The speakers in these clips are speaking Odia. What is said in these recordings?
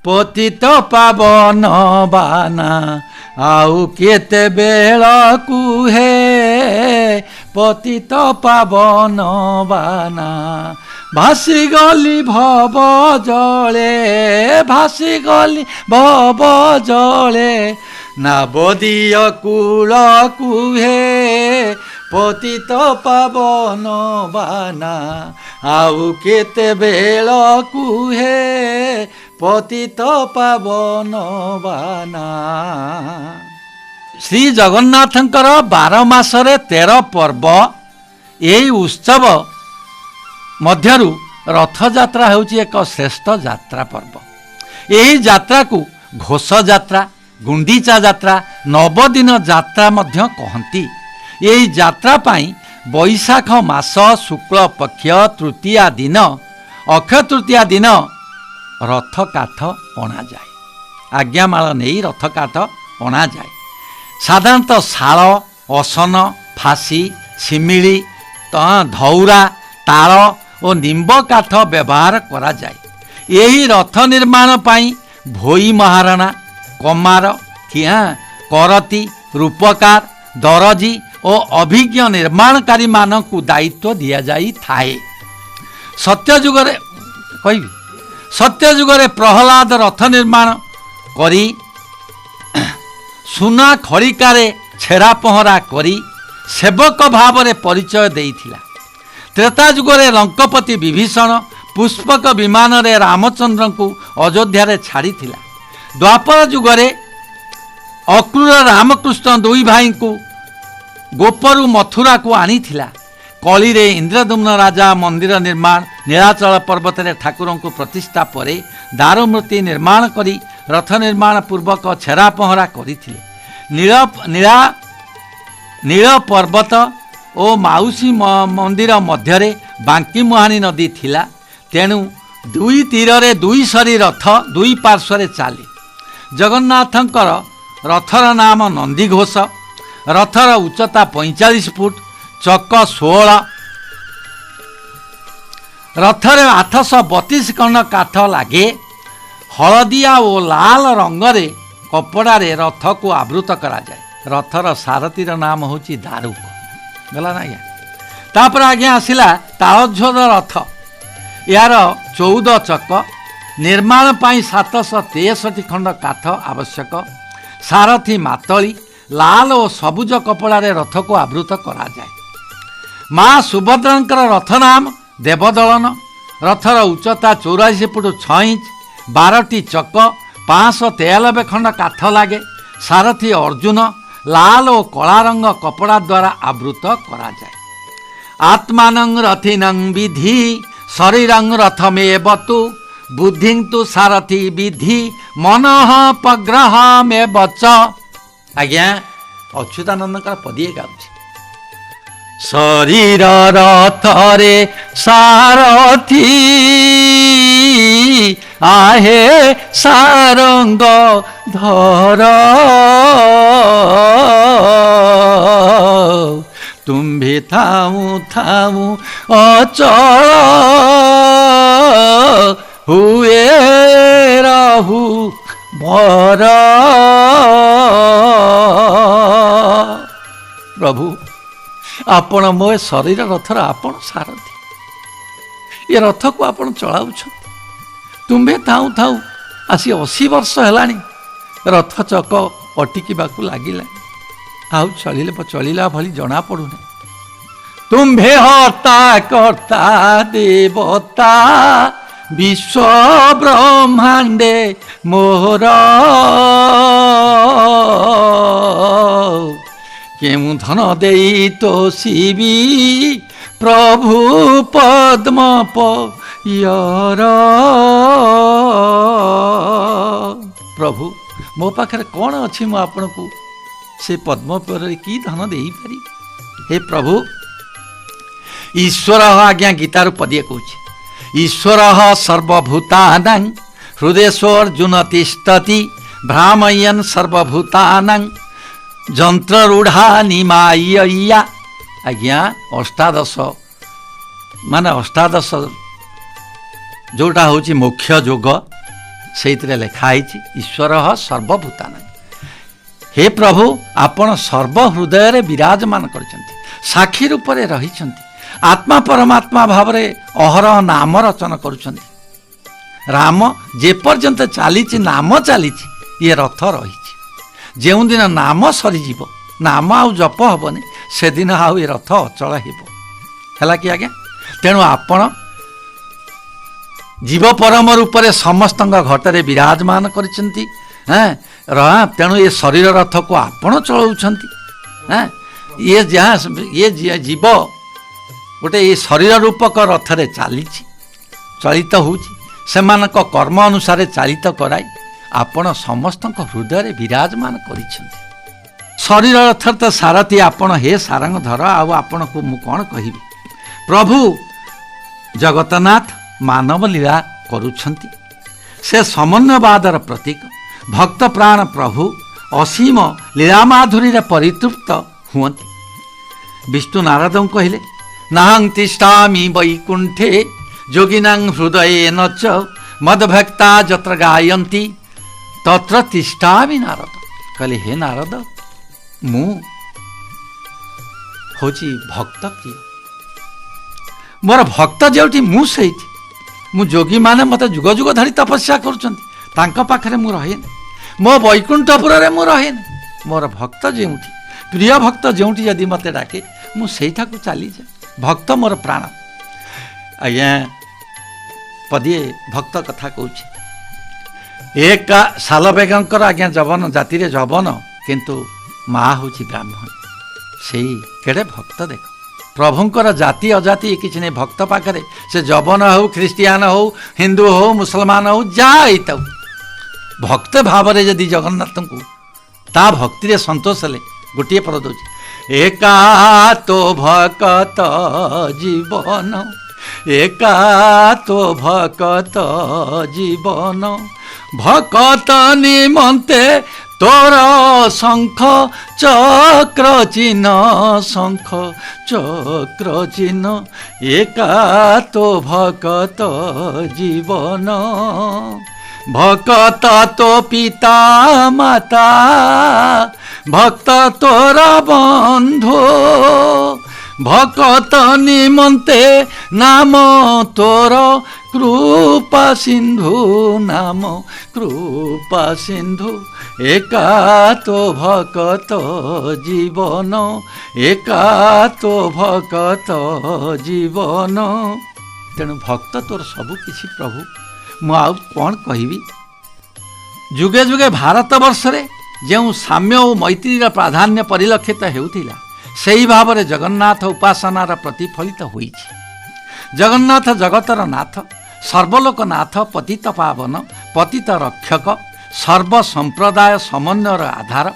पतित पावन बाना आउ केते बेलकु हे पतित पावन बाना भासी गली भव जले भासी गली भव जले नाबदीय कूल कुहे पतित पावन बाना आउ केते बेलकु हे पतित पावन बाना। श्री जगन्नाथंकर 12 मासरे 13 पर्व यही उत्सव मध्यरु रथयात्रा होउची एक श्रेष्ठ यात्रा पर्व। यही यात्रा को घोष यात्रा गुंडीचा यात्रा नवदिन यात्रा मध्य कहती। यही यात्रा पाई बैशाख मास शुक्ल पक्ष तृतीया दिन अक्षय तृतीया दिन रथ काठ अणा जाए आज्ञामाल नहीं रथ काठ अणा जाए। साधारणतः शाल असन फासी शिमिली धौरा ताल और निम्ब काठ व्यवहार करा जाए। यही रथ निर्माण पाई भोई महाराणा कमार किया करती रूपकार दरजी और अभिज्ञ निर्माणकारी मानकु दायित्व दि जाई थाए। सत्ययुगरे कहबी सत्ययुगरे प्रहलाद रथ निर्माण करी सुना खड़िकारे छेरा पहरा करी सेवक भाव में परिचय देइथिला। त्रेता युगरे लंकपति विभीषण पुष्पक विमान रे रामचंद्र को अयोध्या रे छाड़ी थिला। द्वापर युगरे अक्रूर रामकृष्ण दुई भाई को गोपरु मथुरा को आनी थिला। कली रे इंद्रदुम्न राजा मंदिर निर्माण नीलाचल पर्वत रे ठाकुरों को प्रतिष्ठा परे दारुमूर्ति निर्माण करी रथ निर्माण पूर्वक छेरा पहरा करिथिले। नील पर्वत और माउसी मंदिर मध्यरे बांकी मुहानी नदी थिला। तेणु दुई तीर रे दुई सरी रथ दुई पार्श्व चले। जगन्नाथंकर रथर नाम नंदीघोष। रथर उच्चता 45 फुट चक 16। रथरे 832 खंड काठ लगे। हलदिया और लाल रंगरे कपड़ारे रथ को आवृत करा जाए। रथर सारथीर नाम होची दारुक गला ना आज्ञा। तापर आज्ञा आसिला तालध्वज रथ। यार 14 चक निर्माण पाई 763 खंड काठ आवश्यक। सारथी मातली लाल और सबुज कपड़ारे रथ को आवृत करा जाए। माँ सुभद्रांकर रथ नाम देवदलन। रथर उच्चता 84 फुट 6 इंच 12टी चक 593 खंड काठ लगे। सारथी अर्जुन लाल और कला रंग कपड़ा द्वारा आवृत करा जाए। आत्मानं रथिनं विधि शरीरं रथमेवतु बुद्धिं तु सारथी विधि मनः पग्रह में बच। आज्ञा अच्युतानंद पदिए गाँच शरीर रथरे सारथी आहे सारंग धर तुम्भे थाऊ थाऊ अचल हुए रहु भर। प्रभु आपण मो शरीर रथर आपण सारथी। ये रथ को आपण चलाउछ। तुम्भे थाऊ थाऊ आसी 80 वर्ष हेलानी रथ चक अटिकिबाकू लागिला। आउ चलिला भली जना पड़ुनी। तुम्भे हता कर्ता देवता विश्व ब्रह्मांडे मोर केमु धन देई तो शिवी प्रभु पद्म पयर। प्रभु मो पाखे कौन अच्छी मु आपण को से पद्म पर की धन दे पारि। हे प्रभु ईश्वर आज्ञा गीतार पदिए कहूँ ईश्वर सर्वभूतानां हृदयेश्वर्जुन तिष्ठति भ्रामयन् सर्वभूतानां जंत्ररूढ़ा निमाय्या। आज्ञा अष्टादश माने अष्टादश जोटा हूँ मुख्य जोग ସେଇଥିରେ ଲେଖା ହେଇଛି ଈଶ୍ୱର ସର୍ବଭୂତାନ। ହେ ପ୍ରଭୁ, ଆପଣ ସର୍ବ ହୃଦୟରେ ବିରାଜମାନ କରିଛନ୍ତି, ସାକ୍ଷୀ ରୂପରେ ରହିଛନ୍ତି, ଆତ୍ମା ପରମାତ୍ମା ଭାବରେ ଅହରହ ନାମ ରଚନ କରୁଛନ୍ତି। ରାମ ଯେପର୍ଯ୍ୟନ୍ତ ଚାଲିଛି, ନାମ ଚାଲିଛି, ଇଏ ରଥ ରହିଛି। ଯେଉଁଦିନ ନାମ ସରିଯିବ, ନାମ ଆଉ ଜପ ହେବନି, ସେଦିନ ଆଉ ଏ ରଥ ଅଚଳ ହେବ। ହେଲା କି ଆଜ୍ଞା? ତେଣୁ ଆପଣ ଜୀବ ପରମ ରୂପରେ ସମସ୍ତଙ୍କ ଘଟରେ ବିରାଜମାନ କରିଛନ୍ତି। ତେଣୁ ଏ ଶରୀର ରଥକୁ ଆପଣ ଚଳାଉଛନ୍ତି। ଇଏ ଜୀବ ଗୋଟେ ଏ ଶରୀର ରୂପକ ରଥରେ ଚାଲିଛି, ଚଳିତ ହେଉଛି, ସେମାନଙ୍କ କର୍ମ ଅନୁସାରେ ଚାଳିତ କରାଇ ଆପଣ ସମସ୍ତଙ୍କ ହୃଦୟରେ ବିରାଜମାନ କରିଛନ୍ତି। ଶରୀର ରଥର ତ ସାରଥି ଆପଣ, ହେ ସାରଙ୍ଗଧର, ଆଉ ଆପଣଙ୍କୁ ମୁଁ କ'ଣ କହିବି? ପ୍ରଭୁ ଜଗତନାଥ ମାନବ ଲୀଳା କରୁଛନ୍ତି, ସେ ସମନ୍ୱୟବାଦର ପ୍ରତୀକ, ଭକ୍ତ ପ୍ରାଣ ପ୍ରଭୁ ଅସୀମ ଲୀଳାମାଧୁରୀରେ ପରିତୃପ୍ତ ହୁଅନ୍ତି। ବିଷ୍ଣୁ ନାରଦଙ୍କୁ କହିଲେ, ନାହଂ ତିଷ୍ଠାମି ବୈକୁଣ୍ଠେ ଯୋଗିନାଂ ହୃଦୟେନ ଚ ମଦଭକ୍ତା ଯତ୍ର ଗାୟନ୍ତି ତତ୍ର ତିଷ୍ଠାମି ନାରଦ। କହିଲେ, ହେ ନାରଦ, ମୁଁ ହେଉଛି ଭକ୍ତ ପ୍ରିୟ, ମୋର ଭକ୍ତ ଯେଉଁଠି ମୁଁ ସେଇଠି। ମୁଁ ଯୋଗୀମାନେ ମୋତେ ଯୁଗ ଯୁଗ ଧରି ତପସ୍ୟା କରୁଛନ୍ତି, ତାଙ୍କ ପାଖରେ ମୁଁ ରହେନି, ମୋ ବୈକୁଣ୍ଠପୁରରେ ମୁଁ ରହେନି। ମୋର ଭକ୍ତ ଯେଉଁଠି, ପ୍ରିୟ ଭକ୍ତ ଯେଉଁଠି ଯଦି ମୋତେ ଡାକେ, ମୁଁ ସେଇଠାକୁ ଚାଲିଯାଏ। ଭକ୍ତ ମୋର ପ୍ରାଣ। ଆଜ୍ଞା, ପଦିଏ ଭକ୍ତ କଥା କହୁଛି। ଏକା ଶାଲବେଗଙ୍କର ଆଜ୍ଞା ଯବନ ଜାତିରେ ଯବନ, କିନ୍ତୁ ମା ହେଉଛି ବ୍ରାହ୍ମଣ। ସେଇ କେଡ଼େ ଭକ୍ତ ଦେଖ। ପ୍ରଭୁଙ୍କର ଜାତି ଅଜାତି କିଛି ନାହିଁ, ଭକ୍ତ ପାଖରେ ସେ ଯବନ ହେଉ, ଖ୍ରୀଷ୍ଟିଆନ ହେଉ, ହିନ୍ଦୁ ହେଉ, ମୁସଲମାନ ହେଉ, ଯାହା ହେଇଥାଉ, ଭକ୍ତ ଭାବରେ ଯଦି ଜଗନ୍ନାଥଙ୍କୁ ତା ଭକ୍ତିରେ ସନ୍ତୋଷ ହେଲେ, ଗୋଟିଏ ପଦ ଦେଉଛି, ଏକା ତୋ ଭକତ ଜୀବନ, ଏକା ତୋ ଭକତ ଜୀବନ, ଭକତ ନିମନ୍ତେ ତୋର ଶଙ୍ଖ ଚକ୍ର ଚିହ୍ନ, ଶଙ୍ଖ ଚକ୍ର ଚିହ୍ନ, ଏକା ତୋ ଭକତ ଜୀବନ, ଭକତ ତୋ ପିତା ମାତା, ଭକ୍ତ ତୋର ବନ୍ଧୁ, ଭକତ ନିମନ୍ତେ ନାମ ତୋର କୃପା ସିନ୍ଧୁ, ନାମ କୃପା ସିନ୍ଧୁ, ଏକା ତୋ ଭକତ ଜୀବନ, ଏକା ତୋ ଭକତ ଜୀବନ। ତେଣୁ ଭକ୍ତ ତୋର ସବୁ କିଛି ପ୍ରଭୁ, ମୁଁ ଆଉ କ'ଣ କହିବି? ଯୁଗେ ଯୁଗେ ଭାରତ ବର୍ଷରେ ଯେଉଁ ସାମ୍ୟ ଓ ମୈତ୍ରୀର ପ୍ରାଧାନ୍ୟ ପରିଲକ୍ଷିତ ହେଉଥିଲା, ସେହି ଭାବରେ ଜଗନ୍ନାଥ ଉପାସନାର ପ୍ରତିଫଳିତ ହୋଇଛି। ଜଗନ୍ନାଥ ଜଗତର ନାଥ, ସର୍ବଲୋକନାଥ, ପତିତ ପାବନ, ପତିତ ରକ୍ଷକ, ସର୍ବ ସମ୍ପ୍ରଦାୟ ସମନ୍ୱୟର ଆଧାର,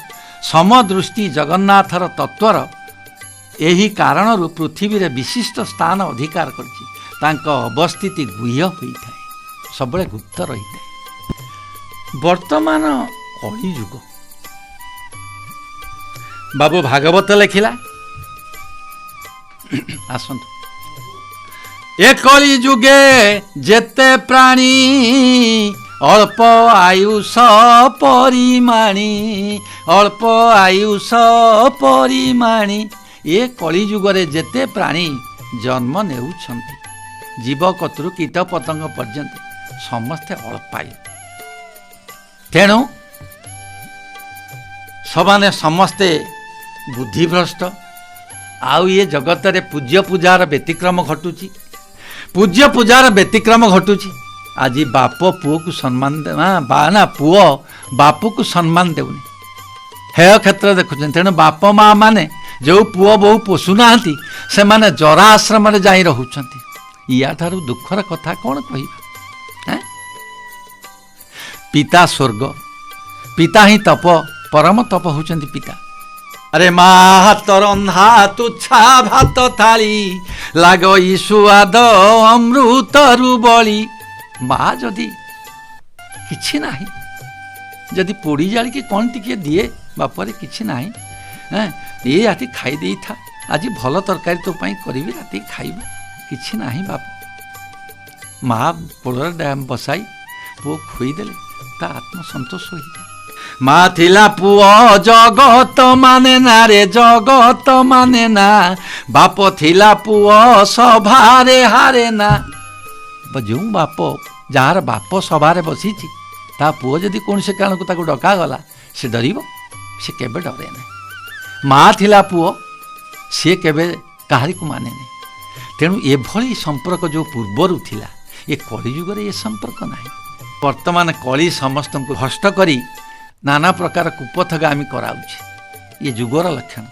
ସମଦୃଷ୍ଟି ଜଗନ୍ନାଥର ତତ୍ତ୍ୱର ଏହି କାରଣରୁ ପୃଥିବୀରେ ବିଶିଷ୍ଟ ସ୍ଥାନ ଅଧିକାର କରିଛି। ତାଙ୍କ ଅବସ୍ଥିତି ଗୁହ୍ୟ ହୋଇଥାଏ, ସବୁବେଳେ ଗୁପ୍ତ ରହିଥାଏ। ବର୍ତ୍ତମାନ କଳିଯୁଗ, ବାବୁ ଭାଗବତ ଲେଖିଲା, ଆସନ୍ତୁ। ଏ କଳି ଯୁଗେ ଯେତେ ପ୍ରାଣୀ ଅଳ୍ପ ଆୟୁଷ ପରିମାଣୀ, ଅଳ୍ପ ଆୟୁଷ ପରିମାଣୀ। ଏ କଳି ଯୁଗରେ ଯେତେ ପ୍ରାଣୀ ଜନ୍ମ ନେଉଛନ୍ତି, ଜୀବ କତରୁ କୀଟ ପତଙ୍ଗ ପର୍ଯ୍ୟନ୍ତ ସମସ୍ତେ ଅଳ୍ପାୟୁ। ତେଣୁ ସେମାନେ ସମସ୍ତେ ବୁଦ୍ଧିଭ୍ରଷ୍ଟ। ଆଉ ଇଏ ଜଗତରେ ପୂଜ୍ୟ ପୂଜାର ବ୍ୟତିକ୍ରମ ଘଟୁଛି, ପୂଜ୍ୟ ପୂଜାର ବ୍ୟତିକ୍ରମ ଘଟୁଛି। ଆଜି ବାପ ପୁଅକୁ ସମ୍ମାନ ନା ପୁଅ ବାପକୁ ସମ୍ମାନ ଦେଉନି, ହେୟ କ୍ଷେତ୍ର ଦେଖୁଛନ୍ତି। ତେଣୁ ବାପ ମା ମାନେ ଯେଉଁ ପୁଅ ବୋହୂ ପୋଷୁନାହାନ୍ତି, ସେମାନେ ଜରା ଆଶ୍ରମରେ ଯାଇ ରହୁଛନ୍ତି। ୟାଠାରୁ ଦୁଃଖର କଥା କ'ଣ କହିବା? ପିତା ସ୍ୱର୍ଗ, ପିତା ହିଁ ତପ, ପରମ ତପ ହେଉଛନ୍ତି ପିତା। ଆରେ ମା ହାତ ରନ୍ଧା ତୁଚ୍ଛା ଭାତ ଥାଳି, ଲାଗଇ ସୁଆଦ ଅମୃତରୁ ବଳି। ମା ଯଦି କିଛି ନାହିଁ, ଯଦି ପୋଡ଼ି ଜାଳିକି କ'ଣ ଟିକେ ଦିଏ, ବାପରେ କିଛି ନାହିଁ, ଏ ରାତି ଖାଇ ଦେଇଥା, ଆଜି ଭଲ ତରକାରୀ ତୋ ପାଇଁ କରିବି, ରାତି ଖାଇବୁ, କିଛି ନାହିଁ ବାପ। ମା କୋଳରେ ବସାଇ ପୁଅ ଖୋଇଦେଲେ ତା ଆତ୍ମସନ୍ତୋଷ ହୋଇଯାଏ। ମା ଥିଲା ପୁଅ ଜଗତ ମାନେ ନା ରେ ଜଗତ ମାନେ ନା, ବାପ ଥିଲା ପୁଅ ସଭାରେ ହାରେ ନା। ଯେଉଁ ବାପ ଯାହାର ବାପ ସଭାରେ ବସିଛି ତା ପୁଅ ଯଦି କୌଣସି କାରଣକୁ ତାକୁ ଡକାଗଲା ସେ ଡରିବ? ସେ କେବେ ଡରେ ନାହିଁ। ମା ଥିଲା ପୁଅ ସିଏ କେବେ କାହାରିକୁ ମାନେ ନାହିଁ। ତେଣୁ ଏଭଳି ସମ୍ପର୍କ ଯେଉଁ ପୂର୍ବରୁ ଥିଲା ଏ କଳିଯୁଗରେ ଏ ସମ୍ପର୍କ ନାହିଁ। ବର୍ତ୍ତମାନ କଳି ସମସ୍ତଙ୍କୁ ହଷ୍ଟ କରି ନାନା ପ୍ରକାର କୁପଥଗାମୀ କରାଉଛି। ଏ ଯୁଗର ଲକ୍ଷଣ।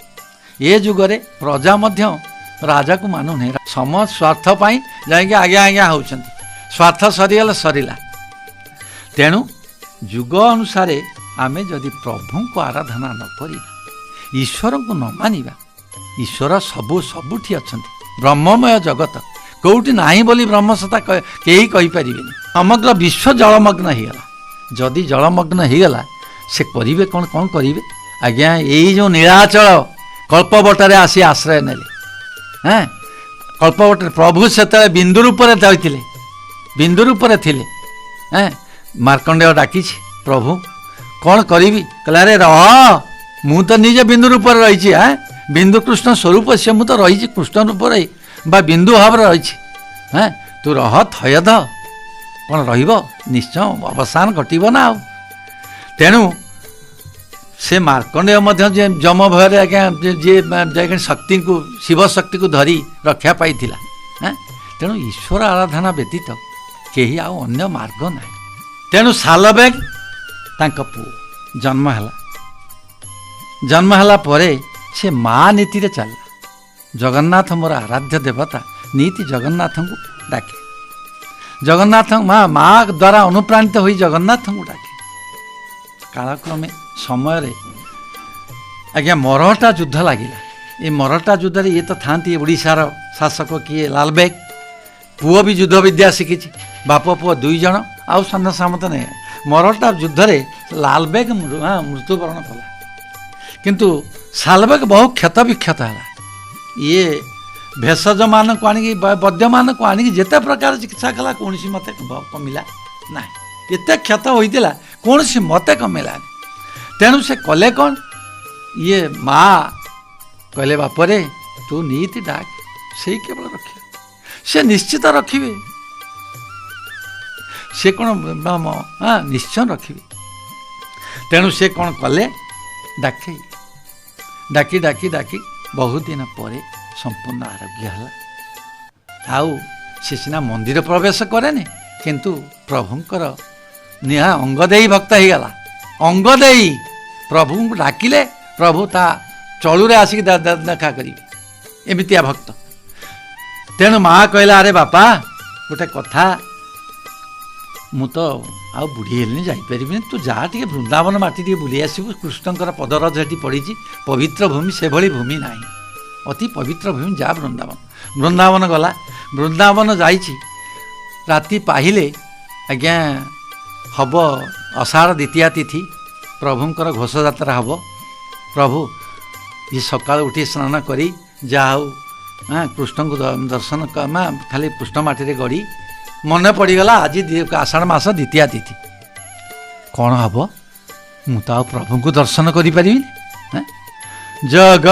ଏ ଯୁଗରେ ପ୍ରଜା ମଧ୍ୟ ରାଜାକୁ ମାନୁନି। ସମସ୍ତ ସ୍ୱାର୍ଥ ପାଇଁ ଯାଇକି ଆଜ୍ଞା ହେଉଛନ୍ତି। ସ୍ୱାର୍ଥ ସରିଗଲେ ସରିଲା। ତେଣୁ ଯୁଗ ଅନୁସାରେ ଆମେ ଯଦି ପ୍ରଭୁଙ୍କୁ ଆରାଧନା ନ କରିବା, ଈଶ୍ୱରଙ୍କୁ ନ ମାନିବା, ଈଶ୍ୱର ସବୁଠି ଅଛନ୍ତି। ବ୍ରହ୍ମମୟ ଜଗତ କେଉଁଠି ନାହିଁ ବୋଲି ବ୍ରହ୍ମସତ୍ତା କେହି କହିପାରିବେନି। ସମଗ୍ର ବିଶ୍ୱ ଜଳମଗ୍ନ ହେଇଗଲା। ଯଦି ଜଳମଗ୍ନ ହେଇଗଲା ସେ କରିବେ କ'ଣ କରିବେ? ଆଜ୍ଞା ଏଇ ଯେଉଁ ନୀଳାଚଳ କଳ୍ପବଟରେ ଆସି ଆଶ୍ରୟ ନେଲେ। କଳ୍ପବଟରେ ପ୍ରଭୁ ସେତେବେଳେ ବିନ୍ଦୁ ରୂପରେ ରହିଥିଲେ, ବିନ୍ଦୁ ରୂପରେ ଥିଲେ। ମାର୍କଣ୍ଡେୟ ଡାକିଛି, ପ୍ରଭୁ କ'ଣ କରିବି? କହିଲା ଆରେ ରହ, ମୁଁ ତ ନିଜେ ବିନ୍ଦୁ ରୂପରେ ରହିଛି। ବିନ୍ଦୁ କୃଷ୍ଣ ସ୍ୱରୂପ ସେ, ମୁଁ ତ ରହିଛି କୃଷ୍ଣ ରୂପରେ ବା ବିନ୍ଦୁ ଭାବରେ ରହିଛି। ତୁ ରହ, ଥୟ ଧ। କ'ଣ ରହିବ? ନିଶ୍ଚୟ ଅବସାନ ଘଟିବ ନା ଆଉ। ତେଣୁ ସେ ମାର୍କଣ୍ଡେୟ ମଧ୍ୟ ଯେ ଯମ ଭୟରେ ଆଜ୍ଞା ଯିଏ ଯାଇକି ଶକ୍ତିକୁ ଶିବ ଶକ୍ତିକୁ ଧରି ରକ୍ଷା ପାଇଥିଲା। ତେଣୁ ଈଶ୍ୱର ଆରାଧନା ବ୍ୟତୀତ କେହି ଆଉ ଅନ୍ୟ ମାର୍ଗ ନାହିଁ। ତେଣୁ ସାଲବେଗ ତାଙ୍କ ପୁଅ ଜନ୍ମ ହେଲା। ଜନ୍ମ ହେଲା ପରେ ସେ ମା ନୀତିରେ ଚାଲିଲା। ଜଗନ୍ନାଥ ମୋର ଆରାଧ୍ୟ ଦେବତା ନୀତି ଜଗନ୍ନାଥଙ୍କୁ ଡାକେ। ଜଗନ୍ନାଥ ମା ଦ୍ୱାରା ଅନୁପ୍ରାଣିତ ହୋଇ ଜଗନ୍ନାଥଙ୍କୁ ଡାକେ। କାଳକ୍ରମେ ସମୟରେ ଆଜ୍ଞା ମରହଟା ଯୁଦ୍ଧ ଲାଗିଲା। ଏ ମରହଟା ଯୁଦ୍ଧରେ ଇଏ ତ ଥାନ୍ତି ଓଡ଼ିଶାର ଶାସକ କିଏ? ଲାଲବେଗ। ପୁଅ ବି ଯୁଦ୍ଧ ବିଦ୍ୟା ଶିଖିଛି। ବାପ ପୁଅ ଦୁଇ ଜଣ, ଆଉ ସାନ ସାମନ୍ତ ନାହିଁ। ମରହଟା ଯୁଦ୍ଧରେ ଲାଲବେଗ ମୃତ୍ୟୁବରଣ କଲା। କିନ୍ତୁ ସାଲବେଗ ବହୁ କ୍ଷତ ବିକ୍ଷତ ହେଲା। ଇଏ ଭେଷଜମାନଙ୍କୁ ଆଣିକି ବୈଦ୍ୟମାନଙ୍କୁ ଆଣିକି ଯେତେ ପ୍ରକାର ଚିକିତ୍ସା କଲା କୌଣସି ମତେ କମିଲା ନାହିଁ। ଏତେ କ୍ଷତ ହୋଇଥିଲା କୌଣସି ମତେ କମିଲାନି। ତେଣୁ ସେ କଲେ କ'ଣ? ଇଏ ମା କହିଲେ ବାପରେ ତୁ ନୀତି ଡାକ, ସେଇ କେବଳ ରଖିବେ। ସେ ନିଶ୍ଚିତ ରଖିବେ। ସେ କ'ଣ ନିଶ୍ଚୟ ରଖିବେ। ତେଣୁ ସେ କ'ଣ କଲେ? ଡାକି ବହୁତ ଦିନ ପରେ ସମ୍ପୂର୍ଣ୍ଣ ଆରୋଗ୍ୟ ହେଲା। ଆଉ ସେ ସିନା ମନ୍ଦିର ପ୍ରବେଶ କରେନି, କିନ୍ତୁ ପ୍ରଭୁଙ୍କର ଅଙ୍ଗ ଦେଇ ଭକ୍ତ ହେଇଗଲା। ଅଙ୍ଗ ଦେଇ ପ୍ରଭୁଙ୍କୁ ଡାକିଲେ ପ୍ରଭୁ ତା ଚଳୁରେ ଆସିକି ଦେଖା କରିବେ, ଏମିତିଆ ଭକ୍ତ। ତେଣୁ ମା କହିଲା ଆରେ ବାପା ଗୋଟେ କଥା, ମୁଁ ତ ଆଉ ବୁଢ଼ୀ ହେଲିଣି, ଯାଇପାରିବିନି। ତୁ ଯାହା ଟିକେ ବୃନ୍ଦାବନ ମାଟି ଟିକେ ବୁଲି ଆସିବୁ। କୃଷ୍ଣଙ୍କର ପଦରଜ ସେଠି ପଡ଼ିଛି, ପବିତ୍ର ଭୂମି। ସେଭଳି ଭୂମି ନାହିଁ, ଅତି ପବିତ୍ର ଭୂମି। ଯା ବୃନ୍ଦାବନ ଗଲା। ବୃନ୍ଦାବନ ଯାଇଛି। ରାତି ପାହିଲେ ଆଜ୍ଞା ହବ ଅଷାଢ଼ ଦ୍ୱିତୀୟା ତିଥି, ପ୍ରଭୁଙ୍କର ଘୋଷଯାତ୍ରା ହବ। ପ୍ରଭୁ ଇଏ ସକାଳୁ ଉଠି ସ୍ନାନ କରି ଯାହା ହଉ କୃଷ୍ଣଙ୍କୁ ଦର୍ଶନ ଖାଲି କୃଷ୍ଣ ମାଟିରେ ଗଡ଼ି ମନେ ପଡ଼ିଗଲା ଆଜି ଆଷାଢ଼ ମାସ ଦ୍ୱିତୀୟା ତିଥି। କ'ଣ ହବ? ମୁଁ ତ ଆଉ ପ୍ରଭୁଙ୍କୁ ଦର୍ଶନ କରିପାରିବିନି। ଜଗ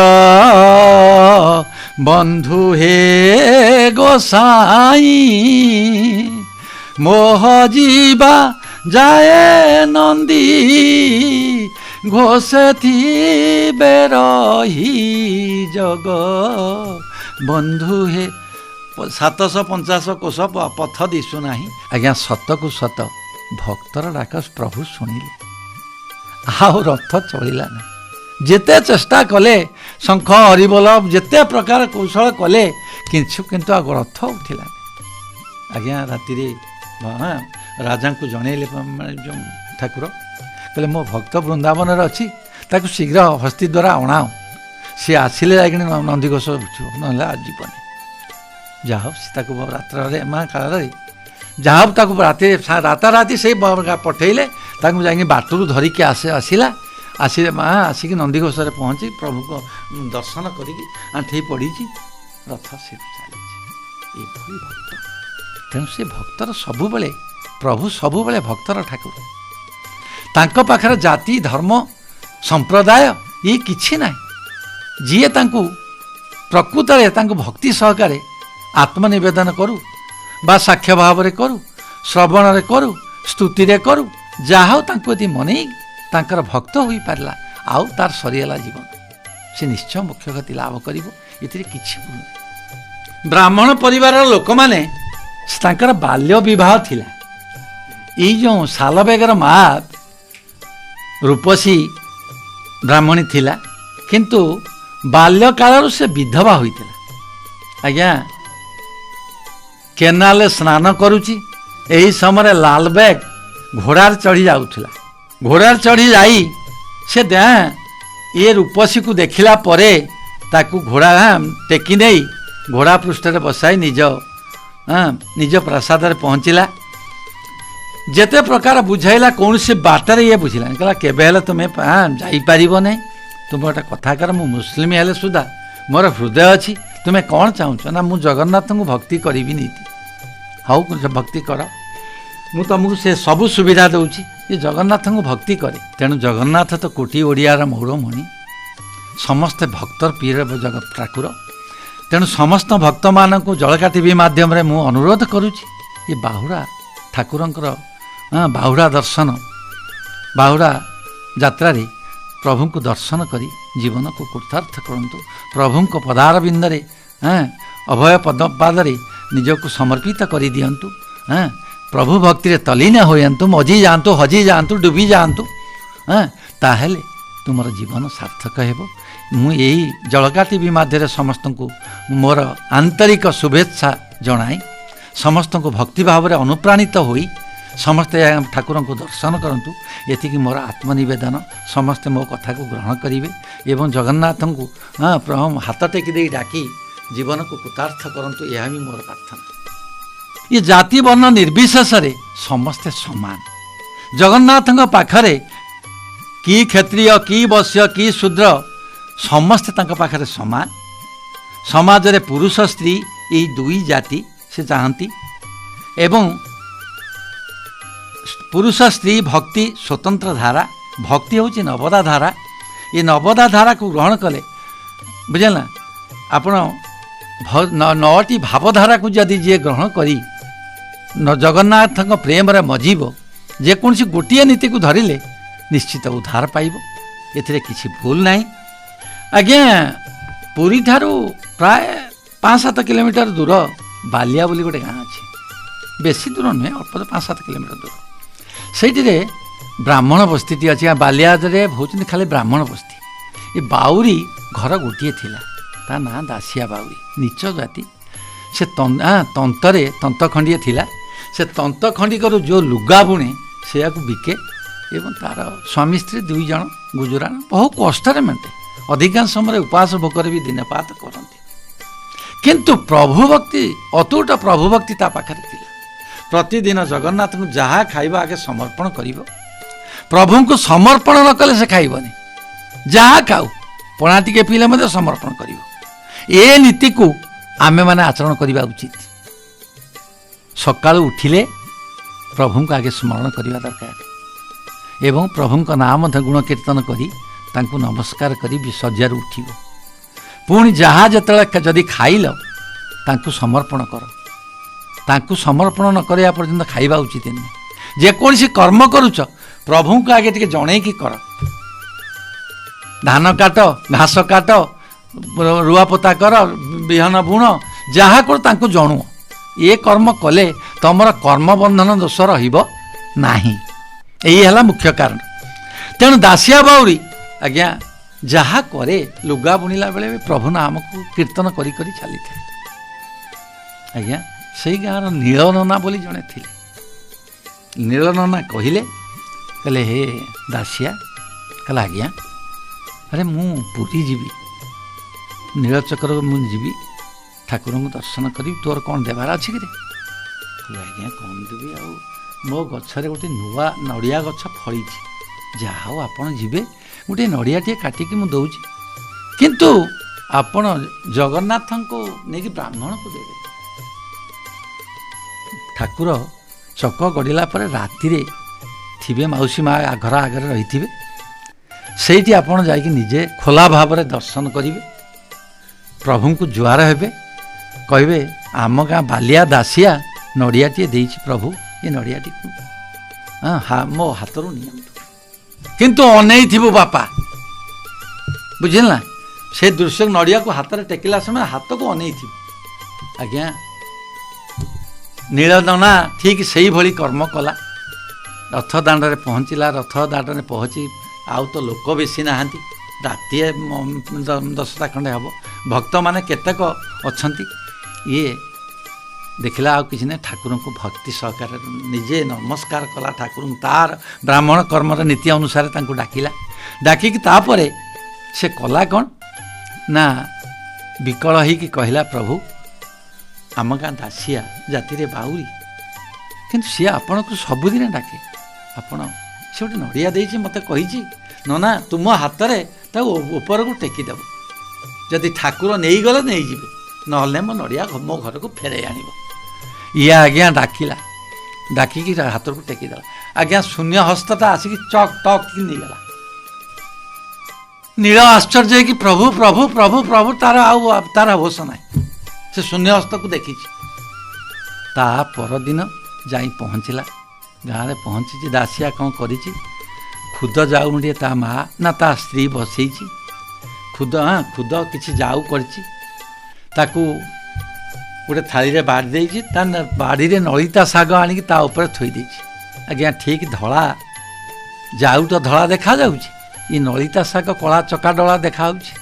ବନ୍ଧୁ ହେ ଗୋସାଇଁ ମୋହ ଯିବା ଯାଏ ନନ୍ଦୀ ଘୋଷେ ଥିବେ ରହି ଜଗ ବନ୍ଧୁ ହେ। 750 କୋଶ ପଥ ଦିଶୁନାହିଁ। ଆଜ୍ଞା ସତକୁ ସତ ଭକ୍ତର ଡାକ ପ୍ରଭୁ ଶୁଣିଲେ, ଆଉ ରଥ ଚଳିଲା ନାହିଁ। ଯେତେ ଚେଷ୍ଟା କଲେ, ଶଙ୍ଖ ହରିବୋଲ ଯେତେ ପ୍ରକାର କୌଶଳ କଲେ, କିନ୍ତୁ ଆଉ ରଥ ଉଠିଲାନି। ଆଜ୍ଞା ରାତିରେ ରାଜାଙ୍କୁ ଜଣେଇଲେ ଯେଉଁ ଠାକୁର, କହିଲେ ମୋ ଭକ୍ତ ବୃନ୍ଦାବନରେ ଅଛି, ତାକୁ ଶୀଘ୍ର ହସ୍ତି ଦ୍ୱାରା ଅଣାଅ। ସିଏ ଆସିଲେ ଯାଇକି ନନ୍ଦିଘୋଷ ଉଠିବ, ନହେଲେ ଆଉ ଯିବନି। ଯାହା ହଉ ତାକୁ ରାତ୍ରରେ କାଳରେ ଯାହା ହଉ ତାକୁ ରାତିରେ ରାତାରାତି ସେଇ ପଠେଇଲେ। ତାକୁ ଯାଇକି ବାଟରୁ ଧରିକି ଆସିଲା। ଆସିକି ନନ୍ଦିଘୋଷରେ ପହଞ୍ଚି ପ୍ରଭୁଙ୍କ ଦର୍ଶନ କରିକି ଆଣ୍ଠେଇ ପଡ଼ିଛି। ରଥ ସେ ଚାଲିଛି। ଏଭଳି ଭକ୍ତ। ତେଣୁ ସେ ଭକ୍ତର ସବୁବେଳେ, ପ୍ରଭୁ ସବୁବେଳେ ଭକ୍ତର ଠାକୁର। ତାଙ୍କ ପାଖରେ ଜାତି ଧର୍ମ ସମ୍ପ୍ରଦାୟ ଇଏ କିଛି ନାହିଁ। ଯିଏ ତାଙ୍କୁ ପ୍ରକୃତରେ ତାଙ୍କୁ ଭକ୍ତି ସହକାରେ ଆତ୍ମନିବେଦନ କରୁ ବା ସାକ୍ଷ୍ୟ ଭାବରେ କରୁ, ଶ୍ରବଣରେ କରୁ, ସ୍ତୁତିରେ କରୁ, ଯାହା ହଉ ତାଙ୍କୁ ଯଦି ମନେଇ ତାଙ୍କର ଭକ୍ତ ହୋଇପାରିଲା ଆଉ ତାର ସରିଗଲା ଜୀବନ, ସେ ନିଶ୍ଚୟ ମୋକ୍ଷ ଗତି ଲାଭ କରିବ। ଏଥିରେ କିଛି ଭୁଲ ନାହିଁ। ବ୍ରାହ୍ମଣ ପରିବାରର ଲୋକମାନେ ତାଙ୍କର ବାଲ୍ୟ ବିବାହ ଥିଲା। ଏଇ ଯେଉଁ ଶାଲବେଗର ମା ରୂପସୀ ବ୍ରାହ୍ମଣୀ ଥିଲା, କିନ୍ତୁ ବାଲ୍ୟକାଳରୁ ସେ ବିଧବା ହୋଇଥିଲା। ଆଜ୍ଞା, କେନାଲରେ ସ୍ନାନ କରୁଛି, ଏହି ସମୟରେ ଲାଲବେଗ ଘୋଡ଼ାରେ ଚଢ଼ି ଯାଉଥିଲା। ଘୋଡ଼ାରେ ଚଢ଼ି ଯାଇ ସେ ଏ ରୂପସୀକୁ ଦେଖିଲା ପରେ ତାକୁ ଘୋଡ଼ା ଟେକି ନେଇ ଘୋଡ଼ା ପୃଷ୍ଠରେ ବସାଇ ନିଜ ପ୍ରାସାଦରେ ପହଞ୍ଚିଲା। ଯେତେ ପ୍ରକାର ବୁଝାଇଲା କୌଣସି ବାଟରେ ଇଏ ବୁଝିଲାନି। କହିଲା କେବେ ହେଲେ ତୁମେ ଯାଇପାରିବ ନାହିଁ, ତୁମେ ଗୋଟେ କଥା କର, ମୁଁ ମୁସଲିମ ହେଲେ ସୁଦ୍ଧା ମୋର ହୃଦୟ ଅଛି, ତୁମେ କ'ଣ ଚାହୁଁଛ? ନା ମୁଁ ଜଗନ୍ନାଥଙ୍କୁ ଭକ୍ତି କରିବି ନିତି। ହଉ ଭକ୍ତି କର, ମୁଁ ତୁମକୁ ସେ ସବୁ ସୁବିଧା ଦେଉଛି, ଯେ ଜଗନ୍ନାଥଙ୍କୁ ଭକ୍ତି କରେ। ତେଣୁ ଜଗନ୍ନାଥ ତ କୋଟି ଓଡ଼ିଆର ମୌଡ଼ମଣି, ସମସ୍ତେ ଭକ୍ତର ପ୍ରିୟ ଜଗତ ଠାକୁର। ତେଣୁ ସମସ୍ତ ଭକ୍ତମାନଙ୍କୁ ଜଳକା ଟିଭି ମାଧ୍ୟମରେ ମୁଁ ଅନୁରୋଧ କରୁଛି, ଏ ବାହୁଡ଼ା ଠାକୁରଙ୍କର ବାହୁଡ଼ା ଦର୍ଶନ, ବାହୁଡ଼ା ଯାତ୍ରାରେ ପ୍ରଭୁଙ୍କୁ ଦର୍ଶନ କରି ଜୀବନକୁ କୃତାର୍ଥ କରନ୍ତୁ। ପ୍ରଭୁଙ୍କ ପଦାରବିନ୍ଦରେ ଅଭୟ ପଦପାଦରେ ନିଜକୁ ସମର୍ପିତ କରିଦିଅନ୍ତୁ। ପ୍ରଭୁ ଭକ୍ତିରେ ତଲ୍ଲୀନ ହୋଇଯାଆନ୍ତୁ, ମଜି ଯାଆନ୍ତୁ, ହଜି ଯାଆନ୍ତୁ, ଡୁବି ଯାଆନ୍ତୁ। ତାହେଲେ ତୁମର ଜୀବନ ସାର୍ଥକ ହେବ। ମୁଁ ଏହି ଜଳକା ଟିଭି ମାଧ୍ୟମରେ ସମସ୍ତଙ୍କୁ ମୋର ଆନ୍ତରିକ ଶୁଭେଚ୍ଛା ଜଣାଇ ସମସ୍ତଙ୍କୁ ଭକ୍ତି ଭାବରେ ଅନୁପ୍ରାଣିତ ହୋଇ ସମସ୍ତେ ଠାକୁରଙ୍କୁ ଦର୍ଶନ କରନ୍ତୁ। ଏତିକି ମୋର ଆତ୍ମନିବେଦନ। ସମସ୍ତେ ମୋ କଥାକୁ ଗ୍ରହଣ କରିବେ ଏବଂ ଜଗନ୍ନାଥଙ୍କୁ ହାତ ଟେକି ଦେଇ ଡାକି ଜୀବନକୁ କୃତାର୍ଥ କରନ୍ତୁ, ଏହା ବି ମୋର ପ୍ରାର୍ଥନା। ଏ ଜାତି ବର୍ଣ୍ଣ ନିର୍ବିଶେଷରେ ସମସ୍ତେ ସମାନ। ଜଗନ୍ନାଥଙ୍କ ପାଖରେ କି କ୍ଷତ୍ରିୟ, କି ବୈଶ୍ୟ, କି ଶୂଦ୍ର, ସମସ୍ତେ ତାଙ୍କ ପାଖରେ ସମାନ। ସମାଜରେ ପୁରୁଷ ସ୍ତ୍ରୀ ଏହି ଦୁଇ ଜାତି ସେ ଚାହାନ୍ତି ଏବଂ ପୁରୁଷ ସ୍ତ୍ରୀ ଭକ୍ତି ସ୍ୱତନ୍ତ୍ର ଧାରା। ଭକ୍ତି ହେଉଛି ନବଦା ଧାରା। ଏ ନବଦା ଧାରାକୁ ଗ୍ରହଣ କଲେ ବୁଝିଲେ ନା, ଆପଣ 9ଟି ଭାବଧାରାକୁ ଯଦି ଯିଏ ଗ୍ରହଣ କରି ଜଗନ୍ନାଥଙ୍କ ପ୍ରେମରେ ମଜିବ, ଯେକୌଣସି ଗୋଟିଏ ନୀତିକୁ ଧରିଲେ ନିଶ୍ଚିତ ଉଦ୍ଧାର ପାଇବ। ଏଥିରେ କିଛି ଭୁଲ ନାହିଁ। ଆଜ୍ଞା, ପୁରୀଠାରୁ ପ୍ରାୟ 5-7 କିଲୋମିଟର ଦୂର ବାଲିଆ ବୋଲି ଗୋଟେ ଗାଁ ଅଛି। ବେଶୀ ଦୂର ନୁହେଁ, ଅଳ୍ପ 5-7 କିଲୋମିଟର ଦୂର। ସେଇଠିରେ ବ୍ରାହ୍ମଣ ବସ୍ତିଟି ଅଛି। ବାଲିଆରେ ହେଉଛନ୍ତି ଖାଲି ବ୍ରାହ୍ମଣ ବସ୍ତି। ଏ ବାଉରୀ ଘର ଗୋଟିଏ ଥିଲା, ତା ନାଁ ଦାସିଆ ବାଉରୀ, ନୀଚ ଜାତି। ସେ ତନ୍ତରେ ତନ୍ତ ଖଣ୍ଡିଏ ଥିଲା। ସେ ତନ୍ତ ଖଣ୍ଡିକରୁ ଯେଉଁ ଲୁଗା ବୁଣେ ସେୟାକୁ ବିକେ ଏବଂ ତାର ସ୍ୱାମୀ ସ୍ତ୍ରୀ 2 ଜଣ ଗୁଜୁରାଣ ବହୁ କଷ୍ଟରେ ମେଣ୍ଟେ। ଅଧିକାଂଶ ସମୟରେ ଉପାସ ଭୋକରେ ବି ଦିନପାତ କରନ୍ତି। କିନ୍ତୁ ପ୍ରଭୁଭକ୍ତି, ଅତୁଟ ପ୍ରଭୁଭକ୍ତି ତା ପାଖରେ ଥିଲା। ପ୍ରତିଦିନ ଜଗନ୍ନାଥଙ୍କୁ ଯାହା ଖାଇବା ଆଗେ ସମର୍ପଣ କରିବ। ପ୍ରଭୁଙ୍କୁ ସମର୍ପଣ ନ କଲେ ସେ ଖାଇବନି। ଯାହା ଖାଉ ପଣା ଟିକେ ପିଇଲେ ମଧ୍ୟ ସମର୍ପଣ କରିବ। ଏ ନୀତିକୁ ଆମେମାନେ ଆଚରଣ କରିବା ଉଚିତ। ସକାଳୁ ଉଠିଲେ ପ୍ରଭୁଙ୍କୁ ଆଗେ ସ୍ମରଣ କରିବା ଦରକାର ଏବଂ ପ୍ରଭୁଙ୍କ ନାମ ମଧ୍ୟ ଗୁଣ କୀର୍ତ୍ତନ କରି ତାଙ୍କୁ ନମସ୍କାର କରି ଶଯ୍ୟାରୁ ଉଠିବ। ପୁଣି ଯାହା ଯେତେବେଳେ ଯଦି ଖାଇଲ ତାଙ୍କୁ ସମର୍ପଣ କର। ତାଙ୍କୁ ସମର୍ପଣ ନ କରିବା ପର୍ଯ୍ୟନ୍ତ ଖାଇବା ଉଚିତ ନୁହେଁ। ଯେକୌଣସି କର୍ମ କରୁଛ ପ୍ରଭୁଙ୍କୁ ଆଗେ ଟିକେ ଜଣେଇକି କର। ଧାନ କାଟ, ଘାସ କାଟ, ରୁଆପୋତା କର, ବିହନ ବୁଣ, ଯାହା କର ତାଙ୍କୁ ଜଣୁଅ। ଏ କର୍ମ କଲେ ତମର କର୍ମବନ୍ଧନ ଦୋଷ ରହିବ ନାହିଁ। ଏଇ ହେଲା ମୁଖ୍ୟ କାରଣ। ତେଣୁ ଦାସିଆ ବାଉରୀ ଆଜ୍ଞା ଯାହା କରେ, ଲୁଗା ବୁଣିଲା ବେଳେ ବି ପ୍ରଭୁ ନାମକୁ କୀର୍ତ୍ତନ କରି କରି ଚାଲିଥାଏ। ଆଜ୍ଞା, ସେଇ ଗାଁର ନୀଳନନା ବୋଲି ଜଣେ ଥିଲେ। ନୀଳନନା କହିଲେ ହେ ଦାସିଆ, କହିଲା ଆଜ୍ଞା, ଆରେ ମୁଁ ପୁରୀ ଯିବି, ନୀଳଚକ୍ରକୁ ମୁଁ ଯିବି, ଠାକୁରଙ୍କୁ ଦର୍ଶନ କରିବି, ତୋର କ'ଣ ଦେବାର ଅଛି କିରେ? କହିଲେ ଆଜ୍ଞା କ'ଣ ଦେବି, ଆଉ ମୋ ଗଛରେ ଗୋଟେ ନୂଆ ନଡ଼ିଆ ଗଛ ଫଳିଛି, ଯାହା ହଉ ଆପଣ ଯିବେ, ଗୋଟିଏ ନଡ଼ିଆଟିଏ କାଟିକି ମୁଁ ଦେଉଛି, କିନ୍ତୁ ଆପଣ ଜଗନ୍ନାଥଙ୍କୁ ନେଇକି ବ୍ରାହ୍ମଣକୁ ଦେବେ। ଠାକୁର ଚକ ଗଡ଼ିଲା ପରେ ରାତିରେ ଥିବେ ମାଉସୀ ମା ଘର ଆଗରେ ରହିଥିବେ, ସେଇଠି ଆପଣ ଯାଇକି ନିଜେ ଖୋଲା ଭାବରେ ଦର୍ଶନ କରିବେ, ପ୍ରଭୁଙ୍କୁ ଜୁହାର ହେବେ, କହିବେ ଆମ ଗାଁ ବାଲିଆ ଦାସିଆ ନଡ଼ିଆଟିଏ ଦେଇଛି ପ୍ରଭୁ, ଏ ନଡ଼ିଆଟିକୁ ମୋ ହାତରୁ ନିଅନ୍ତୁ। କିନ୍ତୁ ଅନେଇଥିବୁ ବାପା, ବୁଝିଲ ନା, ସେ ଦୃଶ୍ୟ ନଡ଼ିଆକୁ ହାତରେ ଟେକିଲା ସମୟ ହାତକୁ ଅନେଇଥିବୁ। ଆଜ୍ଞା ନୀଳଦନା ଠିକ୍ ସେଇଭଳି କର୍ମ କଲା, ରଥ ଦାଣ୍ଡରେ ପହଞ୍ଚିଲା। ରଥ ଦାଣ୍ଡରେ ପହଞ୍ଚି ଆଉ ତ ଲୋକ ବେଶୀ ନାହାନ୍ତି, ରାତିଏ 10ଟା ଖଣ୍ଡେ ହେବ, ଭକ୍ତମାନେ କେତେକ ଅଛନ୍ତି। ଇଏ ଦେଖିଲା ଆଉ କିଛି ନାହିଁ, ଠାକୁରଙ୍କୁ ଭକ୍ତି ସହକାରେ ନିଜେ ନମସ୍କାର କଲା ଠାକୁରଙ୍କୁ, ତାର ବ୍ରାହ୍ମଣ କର୍ମର ନୀତି ଅନୁସାରେ ତାଙ୍କୁ ଡାକିଲା। ଡାକିକି ତାପରେ ସେ କଲା କ'ଣ ନା, ବିକଳ ହେଇକି କହିଲା ପ୍ରଭୁ ଆମ ଗାଁ ଦାସିଆ ଜାତିରେ ବାଉରୀ, କିନ୍ତୁ ସିଏ ଆପଣଙ୍କୁ ସବୁଦିନ ଡାକେ, ଆପଣ ସେ ଗୋଟେ ନଡ଼ିଆ ଦେଇଛି, ମୋତେ କହିଛି ନନା ତୁମ ହାତରେ ତାକୁ ଉପରକୁ ଟେକିଦେବ, ଯଦି ଠାକୁର ନେଇଗଲେ ନେଇଯିବେ, ନହେଲେ ମୋ ନଡ଼ିଆ ମୋ ଘରକୁ ଫେରାଇ ଆଣିବ। ଇଏ ଆଜ୍ଞା ଡାକିଲା, ଡାକିକି ହାତକୁ ଟେକିଦେଲା। ଆଜ୍ଞା ଶୂନ୍ୟ ହସ୍ତଟା ଆସିକି ଚକ୍ ଟକ୍ କି ନେଇଗଲା। ନୀଳ ଆଶ୍ଚର୍ଯ୍ୟ ହେଇକି ପ୍ରଭୁ ପ୍ରଭୁ ପ୍ରଭୁ ପ୍ରଭୁ, ତାର ହୋସ ନାହିଁ, ସେ ଶୂନ୍ୟ ହସ୍ତକୁ ଦେଖିଛି। ତା ପରଦିନ ଯାଇ ପହଞ୍ଚିଲା, ଗାଁରେ ପହଞ୍ଚିଛି, ଦାସିଆ କ'ଣ କରିଛି, ଖୁଦ ଯାଉଣ୍ଡିଏ ତା ମା ନା ତା ସ୍ତ୍ରୀ ବସେଇଛି, ଖୁଦ କିଛି ଯାଉ କରିଛି, ତାକୁ ଗୋଟେ ଥାଳିରେ ବାଢ଼ି ଦେଇଛି, ତା ବାଡ଼ିରେ ନଳିତା ଶାଗ ଆଣିକି ତା ଉପରେ ଥୋଇ ଦେଇଛି। ଆଜ୍ଞା ଠିକ୍ ଧଳା ଯାଉ ତ ଧଳା ଦେଖାଯାଉଛି, ଏ ନଳିତା ଶାଗ କଳା ଚକାଡଳା ଦେଖାଯାଉଛି।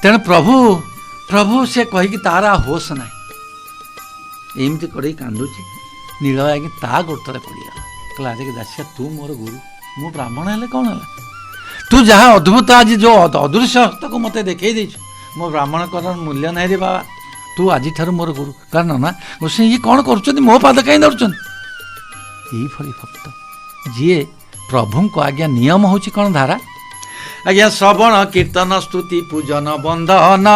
ତେଣୁ ପ୍ରଭୁ ପ୍ରଭୁ ସେ କହିକି ତାର ହୋସ ନାହିଁ, ଏମିତି କରି କାନ୍ଦୁଛି। ନୀଳ ଆଜ୍ଞା ତା ଗୋଡ଼ରେ ପଡ଼ିଗଲା, କହିଲା ଆରେ ଦାସିଆ ତୁ ମୋର ଗୁରୁ, ମୁଁ ବ୍ରାହ୍ମଣ ହେଲେ କ'ଣ ହେଲା, ତୁ ଯାହା ଅଦ୍ଭୁତ ଆଜି ଯେଉଁ ଅଦୃଶ୍ୟ ହସ୍ତକୁ ମୋତେ ଦେଖେଇ ଦେଇଛୁ, ମୋ ବ୍ରାହ୍ମଣ କର୍ମର ମୂଲ୍ୟ ନାହିଁ ରେ ବାବା, ତୁ ଆଜିଠାରୁ ମୋର ଗୁରୁ। କାରଣ ନା ସେ ଇଏ କ'ଣ କରୁଛନ୍ତି, ମୋ ପାଦ କାହିଁ ଧରୁଛନ୍ତି। ଏଇଭଳି ଭକ୍ତ ଯିଏ ପ୍ରଭୁଙ୍କ ଆଜ୍ଞା ନିୟମ ହେଉଛି କ'ଣ ଧାରା, ଆଜ୍ଞା ଶ୍ରବଣ କୀର୍ତ୍ତନ ସ୍ତୁତି ପୂଜନ ବନ୍ଧନ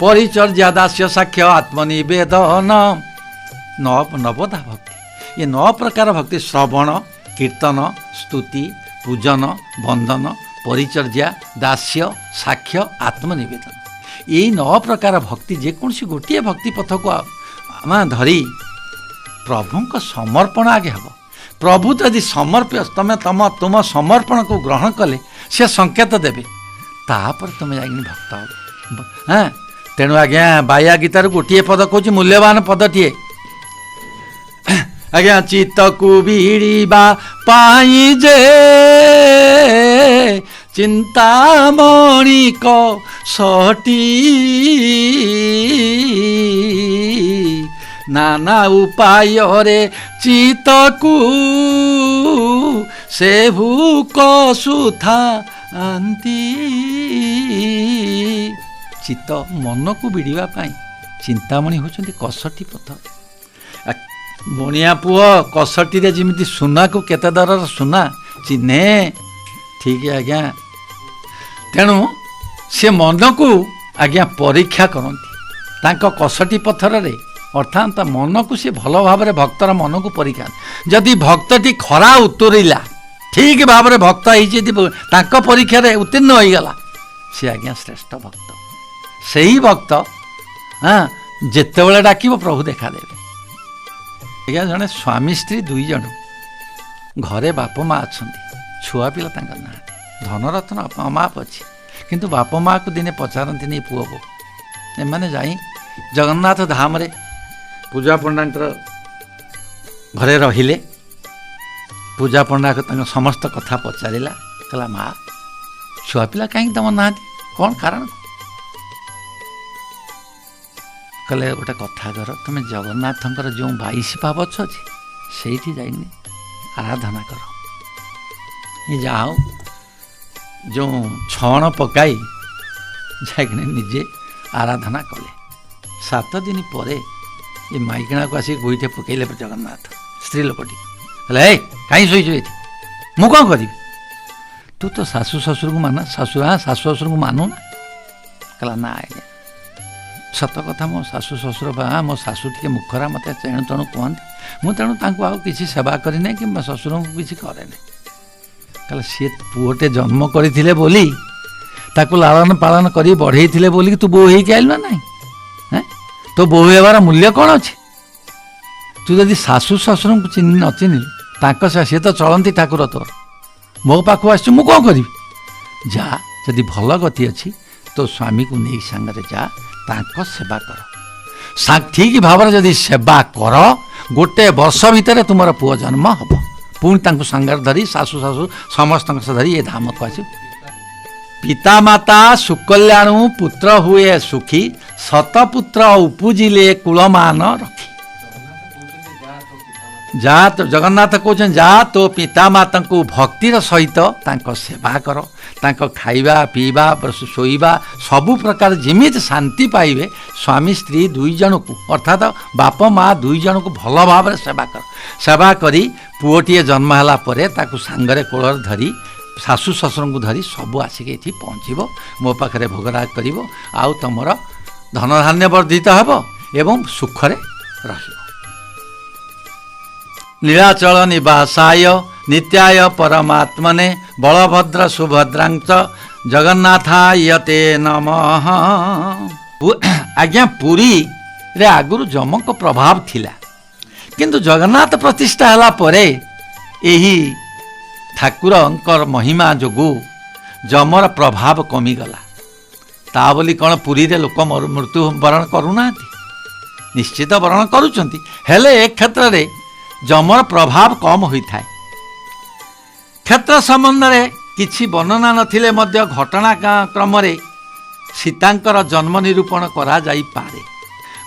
ପରିଚର୍ଯ୍ୟା ଦାସ୍ୟ ସାକ୍ଷ୍ୟ ଆତ୍ମନିବେଦନ, ନବଧା ଭକ୍ତି। ଏ 9 ପ୍ରକାର ଭକ୍ତି, ଶ୍ରବଣ କୀର୍ତ୍ତନ ସ୍ତୁତି ପୂଜନ ବନ୍ଦନ ପରିଚର୍ଯ୍ୟା ଦାସ୍ୟ ସାକ୍ଷ୍ୟ ଆତ୍ମନିବେଦନ, ଏଇ 9 ପ୍ରକାର ଭକ୍ତି ଯେକୌଣସି ଗୋଟିଏ ଭକ୍ତି ପଥକୁ ଆମେ ଧରି ପ୍ରଭୁଙ୍କ ସମର୍ପଣ ଆଗେ ହେବ। ପ୍ରଭୁ ଯଦି ତମେ ତୁମ ସମର୍ପଣକୁ ଗ୍ରହଣ କଲେ ସେ ସଂକେତ ଦେବେ, ତାପରେ ତୁମେ ଯାଇକି ଭକ୍ତ ହେବ। ତେଣୁ ଆଜ୍ଞା ବାୟା ଗୀତାରୁ ଗୋଟିଏ ପଦ କହୁଛି, ମୂଲ୍ୟବାନ ପଦଟିଏ, ଆଜ୍ଞା ଚିତ୍ତକୁ ଭିଡ଼ିବା ପାଇଁ ଯେ ଚିନ୍ତାମଣି କଷଟି, ନାନା ଉପାୟରେ ଚିତ୍ତକୁ ସେ ଭୁକ ସୁଥାନ୍ତି। ଚିତ୍ତ ମନକୁ ଭିଡ଼ିବା ପାଇଁ ଚିନ୍ତାମଣି ହେଉଛନ୍ତି କଷଟି ପଥ। ବଣିଆ ପୁଅ କଷଟିରେ ଯେମିତି ସୁନାକୁ କେତେ ଦରର ସୁନା ଚିହ୍ନେ, ଠିକ୍ ଆଜ୍ଞା। ତେଣୁ ସେ ମନକୁ ଆଜ୍ଞା ପରୀକ୍ଷା କରନ୍ତି ତାଙ୍କ କଷଟି ପଥରରେ, ଅର୍ଥାତ୍ ତା ମନକୁ ସେ ଭଲ ଭାବରେ ଭକ୍ତର ମନକୁ ପରୀକ୍ଷା, ଯଦି ଭକ୍ତଟି ଖରା ଉତୁରିଲା, ଠିକ୍ ଭାବରେ ଭକ୍ତ ହେଇଛି, ତାଙ୍କ ପରୀକ୍ଷାରେ ଉତ୍ତୀର୍ଣ୍ଣ ହୋଇଗଲା, ସେ ଆଜ୍ଞା ଶ୍ରେଷ୍ଠ ଭକ୍ତ। ସେହି ଭକ୍ତ ଯେତେବେଳେ ଡାକିବ ପ୍ରଭୁ ଦେଖାଦେବେ। ଆଜ୍ଞା ଜଣେ ସ୍ୱାମୀ ସ୍ତ୍ରୀ 2 ଜଣ, ଘରେ ବାପ ମା ଅଛନ୍ତି, ଛୁଆ ପିଲା ତାଙ୍କର ନାହାନ୍ତି, ଧନରତ୍ନ ଅମାପ ଅଛି, କିନ୍ତୁ ବାପ ମାଆକୁ ଦିନେ ପଚାରନ୍ତିନି ପୁଅ ବୋଉ, ଏମାନେ ଯାଇ ଜଗନ୍ନାଥ ଧାମରେ ପୂଜା ପଣ୍ଡାଙ୍କର ଘରେ ରହିଲେ। ପୂଜା ପଣ୍ଡା ତାଙ୍କ ସମସ୍ତ କଥା ପଚାରିଲା, କହିଲା ମା ଛୁଆ ପିଲା କାହିଁକି ତମର ନାହାନ୍ତି, କ'ଣ କାରଣ? କହିଲେ ଗୋଟେ କଥା କର, ତୁମେ ଜଗନ୍ନାଥଙ୍କର ଯେଉଁ 22 ପାହାଚ ଅଛି ସେଇଠି ଯାଇନି ଆରାଧନା କର। ଯାହା ହଉ ଯେଉଁ ଛଣ ପକାଇ ଯାଇକିନି ନିଜେ ଆରାଧନା କଲେ। 7 ଦିନ ପରେ ଏ ମାଇକିଣାକୁ ଆସିକି ଗୋଇଠେ ପକାଇଲେ ଜଗନ୍ନାଥ। ସ୍ତ୍ରୀ ଲୋକଟି କହିଲେ ଏ କାହିଁ ଶୋଇଛୁ ଏଠି, ମୁଁ କ'ଣ କରିବି, ତୁ ତ ଶାଶୁ ଶ୍ୱଶୁରଙ୍କୁ ଶାଶୁ ଶ୍ୱଶୁରଙ୍କୁ ମାନୁ ନା? କହିଲା ନା ଆଜ୍ଞା, ସତ କଥା ମୋ ଶାଶୁ ଶ୍ୱଶୁର ମୋ ଶାଶୁ ଟିକେ ମୁଖରା ମୋତେ ତେଣୁ ତେଣୁ କୁହନ୍ତି, ମୁଁ ତେଣୁ ତାଙ୍କୁ ଆଉ କିଛି ସେବା କରିନାହିଁ କିମ୍ବା ଶ୍ୱଶୁରଙ୍କୁ କିଛି କରେନି। କହିଲେ ସିଏ ପୁଅଟେ ଜନ୍ମ କରିଥିଲେ ବୋଲି, ତାକୁ ଲାଳନ ପାଳନ କରି ବଢ଼େଇଥିଲେ ବୋଲିକି ତୁ ବୋହୂ ହେଇକି ଆଇଲୁ ନା ନାହିଁ? ତୋ ବୋହୂ ହେବାର ମୂଲ୍ୟ କ'ଣ ଅଛି? ତୁ ଯଦି ଶାଶୁ ଶ୍ୱଶୁରଙ୍କୁ ଚିହ୍ନି ନ ଚିହ୍ନିଲୁ, ତାଙ୍କ ସିଏ ତ ଚଳନ୍ତି ଠାକୁର ତୋର, ମୋ ପାଖକୁ ଆସିଛୁ, ମୁଁ କ'ଣ କରିବି? ଯା, ଯଦି ଭଲ ଗତି ଅଛି ତୋ ସ୍ୱାମୀକୁ ନେଇ ସାଙ୍ଗରେ ଯା, ତାଙ୍କ ସେବା କର। ଠିକ୍ ଭାବରେ ଯଦି ସେବା କର, ଗୋଟେ ବର୍ଷ ଭିତରେ ତୁମର ପୁଅ ଜନ୍ମ ହେବ। ପୁଣି ତାଙ୍କୁ ସାଙ୍ଗରେ ଧରି ଶାଶୁ ସମସ୍ତଙ୍କ ସହ ଧରି ଏ ଧାମକୁ ଆସିବ। ପିତାମାତା ସୁକଲ୍ୟାଣୁ ପୁତ୍ର ହୁଏ ସୁଖୀ, ଶତପୁତ୍ର ଉପୁଜିଲେ କୁଳମାନ ରଖି। ଯା ତ ଜଗନ୍ନାଥ କହୁଛନ୍ତି, ଯା ତୋ ପିତାମାତାଙ୍କୁ ଭକ୍ତିର ସହିତ ତାଙ୍କ ସେବା କର, ତାଙ୍କ ଖାଇବା ପିଇବା ଶୋଇବା ସବୁ ପ୍ରକାର ଯେମିତି ଶାନ୍ତି ପାଇବେ, ସ୍ୱାମୀ ସ୍ତ୍ରୀ ଦୁଇ ଜଣଙ୍କୁ ଅର୍ଥାତ୍ ବାପ ମା ଦୁଇ ଜଣଙ୍କୁ ଭଲ ଭାବରେ ସେବା କର। ସେବା କରି ପୁଅଟିଏ ଜନ୍ମ ହେଲା ପରେ ତାକୁ ସାଙ୍ଗରେ କୋଳରେ ଧରି ଶାଶୁ ଶ୍ୱଶୁରଙ୍କୁ ଧରି ସବୁ ଆସିକି ଏଠି ପହଞ୍ଚିବ, ମୋ ପାଖରେ ଭୋଗରାଗ କରିବ, ଆଉ ତୁମର ଧନଧାନ୍ୟ ବର୍ଦ୍ଧିତ ହେବ ଏବଂ ସୁଖରେ ରହିବ। ନୀଳାଚଳ ନିବାସାୟ ନିତ୍ୟାୟ ପରମାତ୍ମନେ ବଳଭଦ୍ର ସୁଭଦ୍ରାଞ୍ଚ ଜଗନ୍ନାଥାୟତେ ନମଃ। ଆଜ୍ଞା, ପୁରୀରେ ଆଗରୁ ଯମଙ୍କ ପ୍ରଭାବ ଥିଲା, କିନ୍ତୁ ଜଗନ୍ନାଥ ପ୍ରତିଷ୍ଠା ହେଲା ପରେ ଏହି ଠାକୁରଙ୍କର ମହିମା ଯୋଗୁଁ ଯମର ପ୍ରଭାବ କମିଗଲା। ତା ବୋଲି କ'ଣ ପୁରୀରେ ଲୋକ ମୃତ୍ୟୁ ବରଣ କରୁନାହାନ୍ତି? ନିଶ୍ଚିତ ବରଣ କରୁଛନ୍ତି, ହେଲେ ଏ କ୍ଷେତ୍ରରେ ଯମର ପ୍ରଭାବ କମ୍ ହୋଇଥାଏ। କ୍ଷେତ୍ର ସମ୍ବନ୍ଧରେ କିଛି ବର୍ଣ୍ଣନା ନଥିଲେ ମଧ୍ୟ ଘଟଣା କ୍ରମରେ ସୀତାଙ୍କର ଜନ୍ମ ନିରୂପଣ କରାଯାଇପାରେ।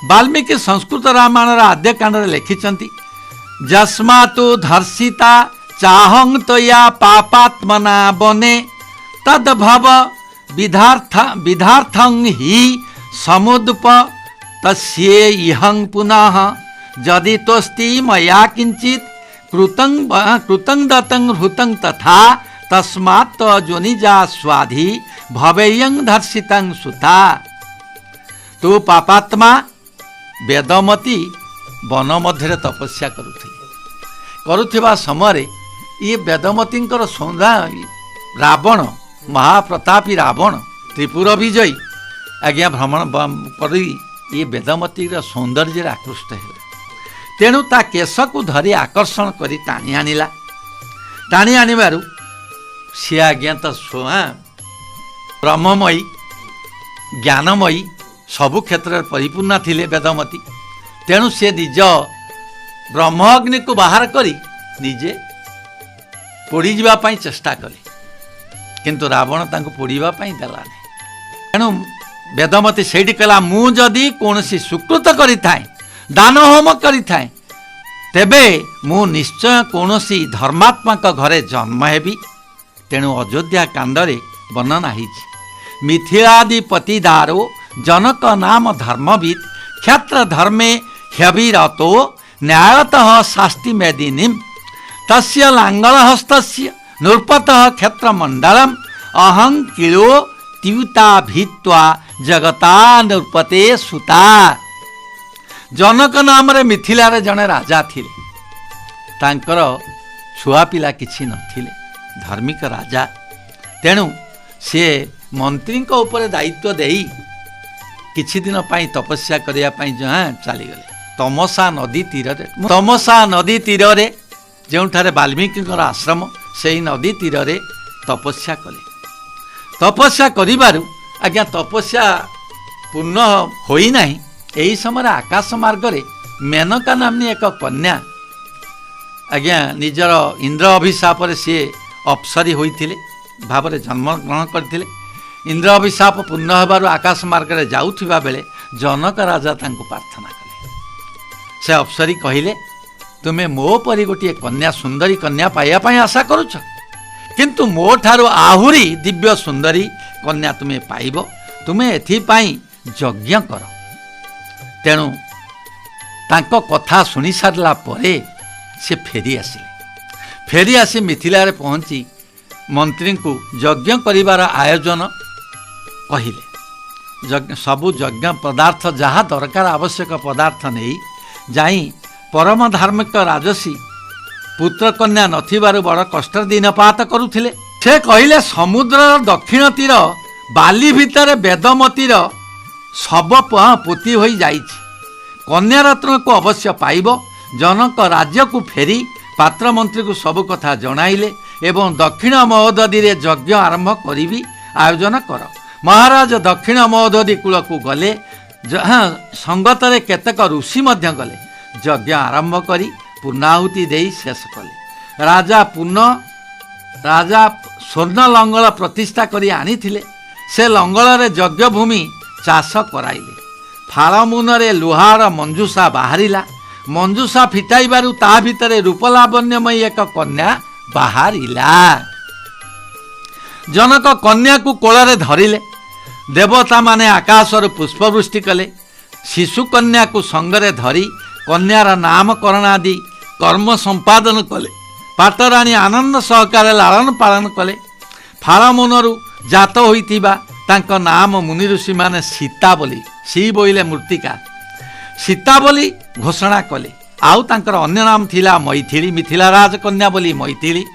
ବାଲ୍ମୀକି ସଂସ୍କୃତ ରାମାୟଣର ଆଦ୍ୟକାଣ୍ଡରେ ଲେଖିଛନ୍ତି, ଯସ୍ମାତୁ ଧର୍ଷିତା ଚାହଂ ତୟା ପାପାତ୍ମନା ବନେ ତଦ୍ଭବ ବିଧାର୍ଥଂ ହି ସମୁଦ୍ପ ତସ୍ୟେ ଇହଂ ପୁନଃ ଯଦି ତୋସ୍ତି ମୟା କିଞ୍ଚିତ୍ କୃତଂ ଦତଂ ହୃତଂ ତଥା ତସ୍ମାତ୍ ଯୋନିଜା ସ୍ୱାଧି ଭବେୟଂ ଧର୍ଷିତଂ ସୁତା। ତୁ ପାପାତ୍ମା ବେଦମତୀ ବନ ମଧ୍ୟରେ ତପସ୍ୟା କରୁଥିବା ସମୟରେ ଇଏ ବେଦମତୀଙ୍କର ରାବଣ, ମହାପ୍ରତାପୀ ରାବଣ, ତ୍ରିପୁର ବିଜୟୀ ଆଜ୍ଞା ଭ୍ରମଣ କରି ଇଏ ବେଦମତୀର ସୌନ୍ଦର୍ଯ୍ୟରେ ଆକୃଷ୍ଟ ହେଲା। ତେଣୁ ତା କେଶକୁ ଧରି ଆକର୍ଷଣ କରି ଟାଣି ଆଣିଲା। ଟାଣି ଆଣିବାରୁ ସିଏ ଆଜ୍ଞା ତ ବ୍ରହ୍ମମୟୀ ଜ୍ଞାନମୟୀ ସବୁ କ୍ଷେତ୍ରରେ ପରିପୂର୍ଣ୍ଣ ଥିଲେ ବେଦମତୀ। ତେଣୁ ସେ ନିଜ ବ୍ରହ୍ମ ଅଗ୍ନିକୁ ବାହାର କରି ନିଜେ ପୋଡ଼ିଯିବା ପାଇଁ ଚେଷ୍ଟା କଲେ, କିନ୍ତୁ ରାବଣ ତାଙ୍କୁ ପୋଡ଼ିବା ପାଇଁ ଦେଲାନି। ତେଣୁ ବେଦମତୀ ସେଇଠି କହିଲା, ମୁଁ ଯଦି କୌଣସି ସୁକୃତ କରିଥାଏ, ଦାନ ହୋମ କରିଥାଏ, ତେବେ ମୁଁ ନିଶ୍ଚୟ କୌଣସି ଧର୍ମାତ୍ମାଙ୍କ ଘରେ ଜନ୍ମ ହେବି। ତେଣୁ ଅଯୋଧ୍ୟା କାଣ୍ଡରେ ବର୍ଣ୍ଣନା ହେଇଛି, ମିଥିଳାଦିପତି ଦାରୋ ଜନକ ନାମ ଧର୍ମବିତ୍ କ୍ଷେତ୍ର ଧର୍ମେ ହ୍ୟବିରତୋ ନ୍ୟାୟତଃ ଶାସ୍ତି ମେଦିନୀମ୍ ତସ୍ୟ ଲାଙ୍ଗଳ ହସ୍ତସ୍ୟ ନୃପତଃ କ୍ଷେତ୍ର ମଣ୍ଡଳମ୍ ଅହଂ କିଳୋ ତ୍ୟୁତା ଭିତ୍ୱା ଜଗତା ନୃପତେ ସୁତା। ଜନକ ନାମରେ ମିଥିଳାରେ ଜଣେ ରାଜା ଥିଲେ। ତାଙ୍କର ଛୁଆ ପିଲା କିଛି ନଥିଲେ, ଧାର୍ମିକ ରାଜା। ତେଣୁ ସେ ମନ୍ତ୍ରୀଙ୍କ ଉପରେ ଦାୟିତ୍ୱ ଦେଇ କିଛି ଦିନ ପାଇଁ ତପସ୍ୟା କରିବା ପାଇଁ ଚାଲିଗଲେ ତମସା ନଦୀ ତୀରରେ ଯେଉଁଠାରେ ବାଲ୍ମୀକିଙ୍କର ଆଶ୍ରମ, ସେହି ନଦୀ ତୀରରେ ତପସ୍ୟା କଲେ। ତପସ୍ୟା କରିବାରୁ ଆଜ୍ଞା ତପସ୍ୟା ପୂର୍ଣ୍ଣ ହୋଇନାହିଁ। ଏହି ସମୟରେ ଆକାଶ ମାର୍ଗରେ ମେନକା ନାମ୍ନୀ ଏକ କନ୍ୟା ଆଜ୍ଞା ନିଜର ଇନ୍ଦ୍ର ଅଭିଶାପରେ ସିଏ ଅପ୍ସରୀ ହୋଇଥିଲେ ଭାବରେ ଜନ୍ମଗ୍ରହଣ କରିଥିଲେ। ଇନ୍ଦ୍ର ଅଭିଶାପ ପୂର୍ଣ୍ଣ ହେବାରୁ ଆକାଶ ମାର୍ଗରେ ଯାଉଥିବା ବେଳେ ଜନକ ରାଜା ତାଙ୍କୁ ପ୍ରାର୍ଥନା କଲେ। ସେ ଅପ୍ସରୀ କହିଲେ, ତୁମେ ମୋ ପରି ଗୋଟିଏ କନ୍ୟା, ସୁନ୍ଦରୀ କନ୍ୟା ପାଇବା ପାଇଁ ଆଶା କରୁଛ, କିନ୍ତୁ ମୋ ଠାରୁ ଆହୁରି ଦିବ୍ୟ ସୁନ୍ଦରୀ କନ୍ୟା ତୁମେ ପାଇବ। ତୁମେ ଏଥିପାଇଁ ଯଜ୍ଞ କର। ତେଣୁ ତାଙ୍କ କଥା ଶୁଣି ସାରିଲା ପରେ ସେ ଫେରି ଆସି ମିଥିଳାରେ ପହଞ୍ଚି ମନ୍ତ୍ରୀଙ୍କୁ ଯଜ୍ଞ କରିବାର ଆୟୋଜନ କହିଲେ। सबु यज्ञ पदार्थ जहाँ दरकार आवश्यक पदार्थ नहीं जाई परम धार्मिक राजसी पुत्र कन्या नथिबारु बड़ कष्ट दिनपात करुथिले। से कहिले समुद्र दक्षिण तीर बाली भितर वेदमतीर शव पोती होई जाइछि। कन्या रत्न को अवश्य पाइब। जनक राज्य को फेरी पात्र मंत्री को सब कथा जणाइले एवं दक्षिण महोदधि रे यज्ञ आरंभ करिबी आयोजन कर। महाराज दक्षिण महोदधि कूल को गले। संगतरे केतक ऋषि मध्य गले। यज्ञ आरंभ करी पूर्णाहुति देई शेष कले। राजा स्वर्ण लंगल प्रतिष्ठा करी आनिथिले। से लंगल रे यज्ञ भूमि चाष कराइले। फाळमुनरे लुहार मंजूषा बाहरिला। मंजूषा फिटाइबारु ता भितरे रूपलावण्यमयी एक कन्या बाहरिला। जनक कन्या को कोଳରେ धरिले। देवता माने आकाशर पुष्पवृष्टि कले। शिशु कन्या को संगरे धरी कन्यार नामकरण आदि कर्म संपादन कले। पाटराणी आनंद सहकार लालन पालन कले। फाळमुनरु जात होइतिबा तांको नाम मुनि ऋषि माने सीता बोली सी बोइले मूर्तिका सीता बोली घोषणा कले। आउ तांकर अन्य नाम थिला मैथिली मिथिला राजकन्या बोली मैथिली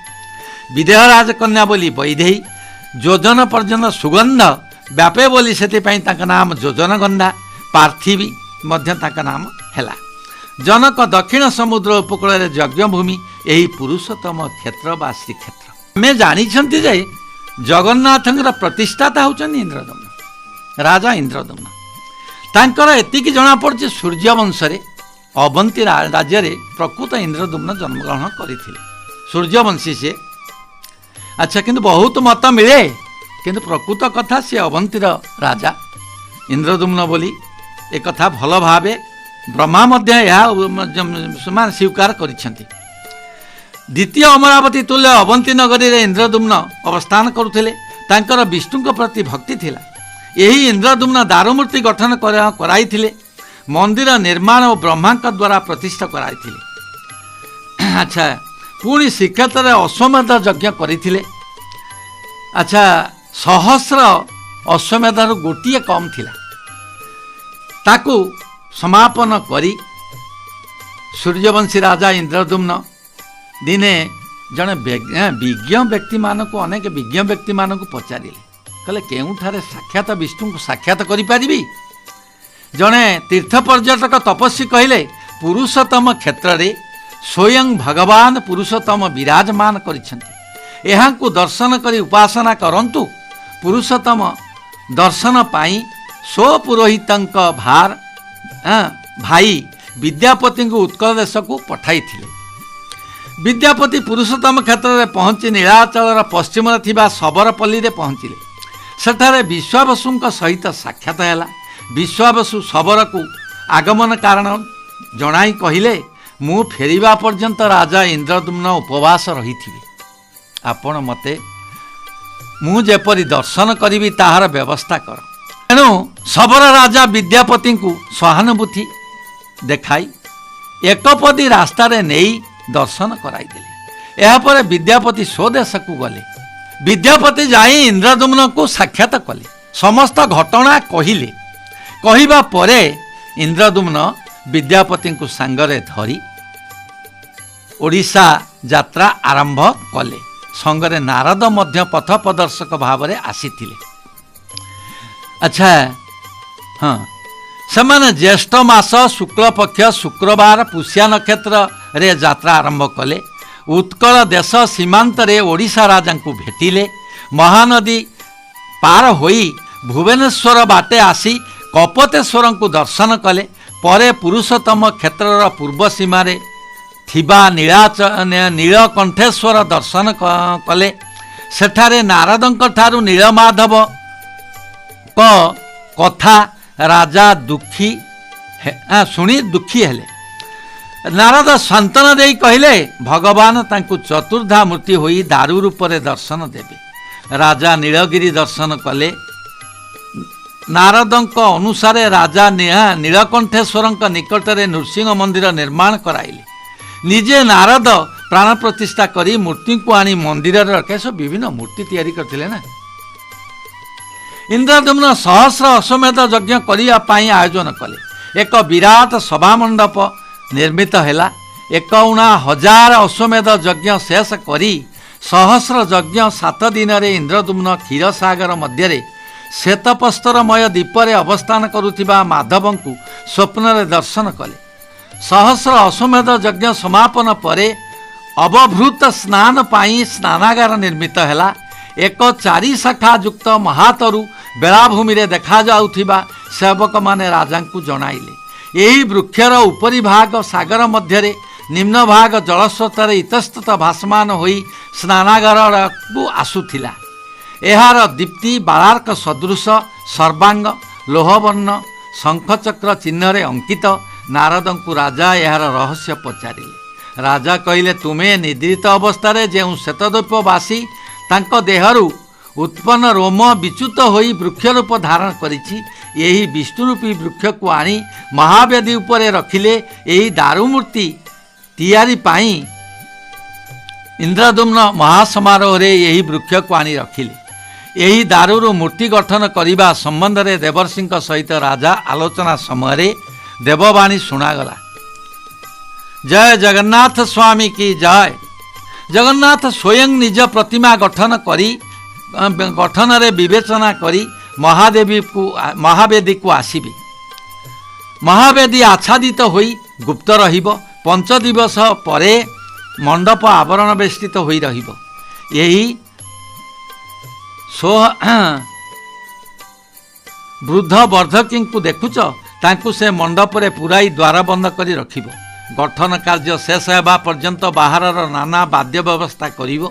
विदेह राजकन्या बोली वैदेही योजन पर्यंत सुगंध व्यापे बोली सेतिपाई तांका नाम योजन गंधा पार्थिवी मध्य तांका नाम हैला। जनक दक्षिण समुद्र उपकूल यज्ञ भूमि यही पुरुषोत्तम क्षेत्र बा श्रीक्षेत्र। आमे जानिछंती जे जगन्नाथंकर प्रतिष्ठाता होचन इंद्रदम्न राजा इंद्रदम्न। तांकर एतिकी जना पड़छि सूर्यवंश रे अवंती राज्य रे प्रकृत इंद्रदम्न जन्मग्रहण करथिले। सूर्यवंशी से अच्छा किंतु बहुत मत मिले किंतु प्रकृत कथा से अवंतीर राजा इंद्रदम्न बोली एक कथा भल भावे ब्रह्मा मध्य यह स्वीकार करिसेंति। द्वितीय अमरावती तुल्य अवंती नगरी रे इंद्रदम्न अवस्थान करुथिले। तांकर विष्णु प्रति भक्ति थिला। यही इंद्रदम्न दारुमूर्ति गठन कराइथिले। मंदिर निर्माण और ब्रह्मा द्वारा प्रतिष्ठा कराइथिले। अच्छा पुणी श्रीक्षेत्र में अश्वमेध यज्ञ करथिले। अच्छा सहस्र अश्वमेधर गोटिए कम थिला। ताकू समापन करी सूर्यवंशी राजा इंद्रदम्न दिने जड़े विज्ञ व्यक्ति मानक अनेक विज्ञ व्यक्ति मानक पचारे कहले केउठारे साक्षात विष्णु को साक्षात करि पारिबी। जड़े तीर्थ पर्यटक तपस्वी कहले पुरुषोत्तम क्षेत्र रे स्वयं भगवान पुरुषोत्तम विराजमान करिसेंति। एहांकु दर्शन करी उपासना करंतु। पुरुषोत्तम दर्शन पाई सो पुरोहितंक भार भाई विद्यापति को उत्कल देश को पठाई थिले। विद्यापति पुरुषोत्तम क्षेत्र में पहुंची नीलाचलर पश्चिम सबरपल्ली रे पहुंचिले। सेठारे विश्वावसु सहित साक्षात है। विश्वावसु सबर को आगमन कारण जणाई कहिले मु फेरिबा पर्यंत राजा इंद्रदम्न उपवास रही थिबे। आपण मते मु जेपरि दर्शन करिबी ताहार व्यवस्था कर। तेणु सबर राजा विद्यापति को सहानुभूति देखाई एकपदी रास्ता रे नहीं दर्शन कराइदेले। यापर विद्यापति स्वदेश को गले। विद्यापति जाई इंद्रदम्न को साक्षात कले। समस्त घटना कहिले। कहिबा परे इंद्रदम्न विद्यापति को सांगरे धरी ओडिशा यात्रा आरंभ कले। संगरे नारद मध्य पथ प्रदर्शक भाव में आसीथिले। अच्छा हाँ सेमाने ज्येष्ठ मास शुक्ल पक्ष शुक्रवार पुष्या नक्षत्र रे यात्रा आरंभ कले। उत्कल देश सीमांत रे ओडिशा राजा को भेटिले। महानदी पार होई भुवनेश्वर बाटे आसी कपतेश्वर को दर्शन कले। परे पुरुषोत्तम क्षेत्रर पूर्व सीमा रे थिबा नीलकंठेश्वर दर्शन कले। सेठारे नारदंक ठारू नीलमाधव को कथा राजा दुखी शुणी दुखी हेले। नारद सांत्वना देई कहले भगवान तांकु चतुर्धा मूर्ति होई दारू रूप में दर्शन देवे। राजा नीलगिरी दर्शन कले। नारदंक अनुसारे राजा नीलकंठेश्वर निकट में नृसिंह मंदिर निर्माण कराइले। निजे नारद प्राण प्रतिष्ठा करी मूर्ति को आनी मंदिर रखे। सब विभिन्न मूर्ति तैयारी करथिले ना। ଇନ୍ଦ୍ରଦ୍ୟୁମ୍ନ ସହସ୍ର ଅଶ୍ୱମେଧ ଯଜ୍ଞ କରିବା ପାଇଁ ଆୟୋଜନ କଲେ। ଏକ ବିରାଟ ସଭାମଣ୍ଡପ ନିର୍ମିତ ହେଲା। 51,000 ଅଶ୍ୱମେଧ ଯଜ୍ଞ ଶେଷ କରି ସହସ୍ର ଯଜ୍ଞ 7 ଦିନରେ ଇନ୍ଦ୍ରଦ୍ୟୁମ୍ନ କ୍ଷୀରସାଗର ମଧ୍ୟରେ ଶ୍ଵେତପସ୍ତରମୟ ଦ୍ୱୀପରେ ଅବସ୍ଥାନ କରୁଥିବା ମାଧବଙ୍କୁ ସ୍ୱପ୍ନରେ ଦର୍ଶନ କଲେ। ସହସ୍ର ଅଶ୍ୱମେଧ ଯଜ୍ଞ ସମାପନ ପରେ ଅବଭୃତ ସ୍ନାନ ପାଇଁ ସ୍ନାନାଗାର ନିର୍ମିତ ହେଲା। ଏକ 4 ଶାଖା ଯୁକ୍ତ ମହାତରୁ ବେଳାଭୂମିରେ ଦେଖାଯାଉଥିବା ସେବକମାନେ ରାଜାଙ୍କୁ ଜଣାଇଲେ। ଏହି ବୃକ୍ଷର ଉପରି ଭାଗ ସାଗର ମଧ୍ୟରେ, ନିମ୍ନ ଭାଗ ଜଳସ୍ରୋତରେ ଇତସ୍ତତ ଭାସମାନ ହୋଇ ସ୍ନାନାଗାରକୁ ଆସୁଥିଲା। ଏହାର ଦୀପ୍ତି ବାଳାର୍କ ସଦୃଶ, ସର୍ବାଙ୍ଗ ଲୋହବର୍ଣ୍ଣ ଶଙ୍ଖଚକ୍ର ଚିହ୍ନରେ ଅଙ୍କିତ। ନାରଦଙ୍କୁ ରାଜା ଏହାର ରହସ୍ୟ ପଚାରିଲେ। ରାଜା କହିଲେ, ତୁମେ ନିଦ୍ରିତ ଅବସ୍ଥାରେ ଯେଉଁ ଶ୍ଵେତଦ୍ୱୀପବାସୀ ତାଙ୍କ ଦେହରୁ ଉତ୍ପନ୍ନ ରୋମ ବିଚ୍ୟୁତ ହୋଇ ବୃକ୍ଷରୂପ ଧାରଣ କରିଛି, ଏହି ବିଷ୍ଣୁରୂପୀ ବୃକ୍ଷକୁ ଆଣି ମହାବେଦୀ ଉପରେ ରଖିଲେ। ଏହି ଦାରୁମୂର୍ତ୍ତି ତିଆରି ପାଇଁ ଇନ୍ଦ୍ରଦ୍ୟୁମ୍ନ ମହାସମାରୋହରେ ଏହି ବୃକ୍ଷକୁ ଆଣି ରଖିଲେ। ଏହି ଦାରୁରୁ ମୂର୍ତ୍ତି ଗଠନ କରିବା ସମ୍ବନ୍ଧରେ ଦେବର୍ଷିଙ୍କ ସହିତ ରାଜା ଆଲୋଚନା ସମୟରେ ଦେବବାଣୀ ଶୁଣାଗଲା। ଜୟ ଜଗନ୍ନାଥ ସ୍ୱାମୀ କି ଜୟ। ଜଗନ୍ନାଥ ସ୍ୱୟଂ ନିଜ ପ୍ରତିମା ଗଠନରେ ବିବେଚନା କରି ମହାବେଦୀକୁ ଆସିବେ। ମହାବେଦୀ ଆଚ୍ଛାଦିତ ହୋଇ ଗୁପ୍ତ ରହିବ। 5 ଦିବସ ପରେ ମଣ୍ଡପ ଆବରଣ ବେଷ୍ଟିତ ହୋଇ ରହିବ। ଏହି ବୃଦ୍ଧ ବର୍ଦ୍ଧକୀଙ୍କୁ ଦେଖୁଛ, ତାଙ୍କୁ ସେ ମଣ୍ଡପରେ ପୁରାଇ ଦ୍ୱାର ବନ୍ଦ କରି ରଖିବ। ଗଠନ କାର୍ଯ୍ୟ ଶେଷ ହେବା ପର୍ଯ୍ୟନ୍ତ ବାହାରର ନାନା ବାଦ୍ୟ ବ୍ୟବସ୍ଥା କରିବ।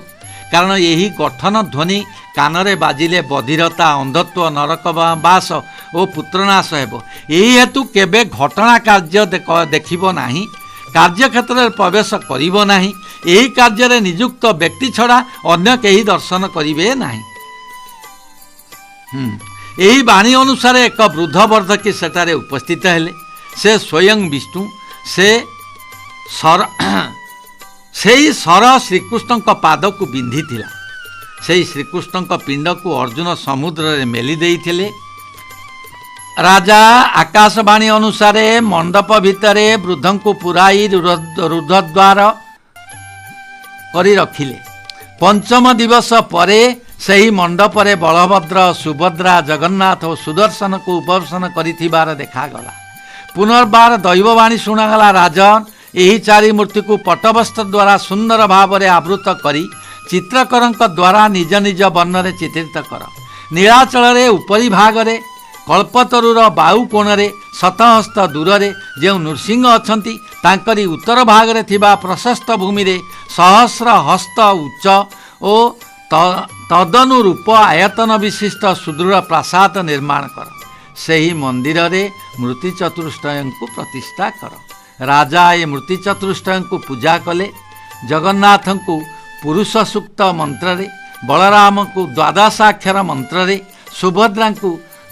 କାରଣ ଏହି ଗଠନ ଧ୍ୱନି କାନରେ ବାଜିଲେ ବଧିରତା, ଅନ୍ଧତ୍ୱ, ନରକବାସ ଓ ପୁତ୍ରନାଶ ହେବ। ଏହି ହେତୁ କେବେ ଘଟଣା କାର୍ଯ୍ୟ ଦେଖିବ ନାହିଁ, କାର୍ଯ୍ୟକ୍ଷେତ୍ରରେ ପ୍ରବେଶ କରିବ ନାହିଁ। ଏହି କାର୍ଯ୍ୟରେ ନିଯୁକ୍ତ ବ୍ୟକ୍ତି ଛଡ଼ା ଅନ୍ୟ କେହି ଦର୍ଶନ କରିବେ ନାହିଁ। ଏହି ବାଣୀ ଅନୁସାରେ ଏକ ବୃଦ୍ଧ ବର୍ଦ୍ଧକୀ ସେଠାରେ ଉପସ୍ଥିତ ହେଲେ। ସେ ସ୍ୱୟଂ ବିଷ୍ଣୁ। ସେହି ସର ଶ୍ରୀକୃଷ୍ଣଙ୍କ ପାଦକୁ ବିନ୍ଧିଥିଲା। ସେହି ଶ୍ରୀକୃଷ୍ଣଙ୍କ ପିଣ୍ଡକୁ ଅର୍ଜୁନ ସମୁଦ୍ରରେ ମେଲି ଦେଇଥିଲେ। ରାଜା ଆକାଶବାଣୀ ଅନୁସାରେ ମଣ୍ଡପ ଭିତରେ ବୃଦ୍ଧଙ୍କୁ ପୁରାଇ ରୁଦ୍ଧଦ୍ୱାର କରି ରଖିଲେ। 5ମ ଦିବସ ପରେ ସେହି ମଣ୍ଡପରେ ବଳଭଦ୍ର, ସୁଭଦ୍ରା, ଜଗନ୍ନାଥ ଓ ସୁଦର୍ଶନକୁ ଉପବେଶନ କରିଥିବାର ଦେଖାଗଲା। ପୁନର୍ବାର ଦୈବବାଣୀ ଶୁଣାଗଲା, ରାଜନ, ଏହି 4 ମୂର୍ତ୍ତିକୁ ପଟ୍ଟବସ୍ତ୍ର ଦ୍ୱାରା ସୁନ୍ଦର ଭାବରେ ଆବୃତ କରି ଚିତ୍ରକରଙ୍କ ଦ୍ୱାରା ନିଜ ନିଜ ବର୍ଣ୍ଣରେ ଚିତ୍ରିତ କର। ନୀଳାଚଳରେ ଉପରି ଭାଗରେ, କଳ୍ପତରୁର ବାୟୁ କୋଣରେ, ଶତହସ୍ତ ଦୂରରେ ଯେଉଁ ନୃସିଂହ ଅଛନ୍ତି, ତାଙ୍କରି ଉତ୍ତର ଭାଗରେ ଥିବା ପ୍ରଶସ୍ତ ଭୂମିରେ ସହସ୍ର ହସ୍ତ ଉଚ୍ଚ ଓ ତଦନୁରୂପ ଆୟତନ ବିଶିଷ୍ଟ ସୁଦୃଢ଼ ପ୍ରାସାଦ ନିର୍ମାଣ କର। ସେହି ମନ୍ଦିରରେ ମୂର୍ତ୍ତି ଚତୁଷ୍ଟୟଙ୍କୁ ପ୍ରତିଷ୍ଠା କର। ରାଜା ଏ ମୂର୍ତ୍ତି ଚତୁଷ୍ଟୟଙ୍କୁ ପୂଜା କଲେ। ଜଗନ୍ନାଥଙ୍କୁ ପୁରୁଷ ସୂକ୍ତ ମନ୍ତ୍ରରେ, ବଳରାମଙ୍କୁ ଦ୍ୱାଦଶାକ୍ଷର ମନ୍ତ୍ରରେ, ସୁଭଦ୍ରାଙ୍କୁ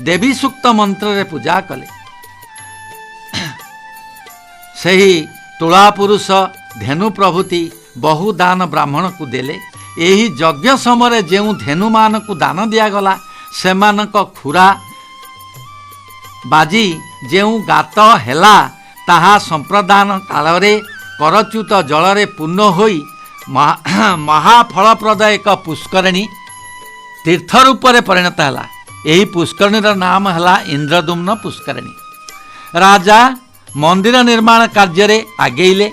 ଦେବୀ ସୂକ୍ତ ମନ୍ତ୍ରରେ ପୂଜା କଲେ। ସେହି ତୁଳା ପୁରୁଷ, ଧେନୁ ପ୍ରଭୃତି ବହୁ ଦାନ ବ୍ରାହ୍ମଣକୁ ଦେଲେ। ଏହି ଯଜ୍ଞ ସମୟରେ ଯେଉଁ ଧେନୁମାନଙ୍କୁ ଦାନ ଦିଆଗଲା, ସେମାନଙ୍କ ଖୁରା ବାଜି ଯେଉଁ ଗାତ ହେଲା, ତାହା ସମ୍ପ୍ରଦାନ କାଳରେ କରଚ୍ୟୁତ ଜଳରେ ପୂର୍ଣ୍ଣ ହୋଇ ମହାଫଳପ୍ରଦ ଏକ ପୁଷ୍କରିଣୀ ତୀର୍ଥ ରୂପରେ ପରିଣତ ହେଲା। ଏହି ପୁଷ୍କରିଣୀର ନାମ ହେଲା ଇନ୍ଦ୍ରଦ୍ୟୁମ୍ନ ପୁଷ୍କରିଣୀ। ରାଜା ମନ୍ଦିର ନିର୍ମାଣ କାର୍ଯ୍ୟରେ ଆଗେଇଲେ।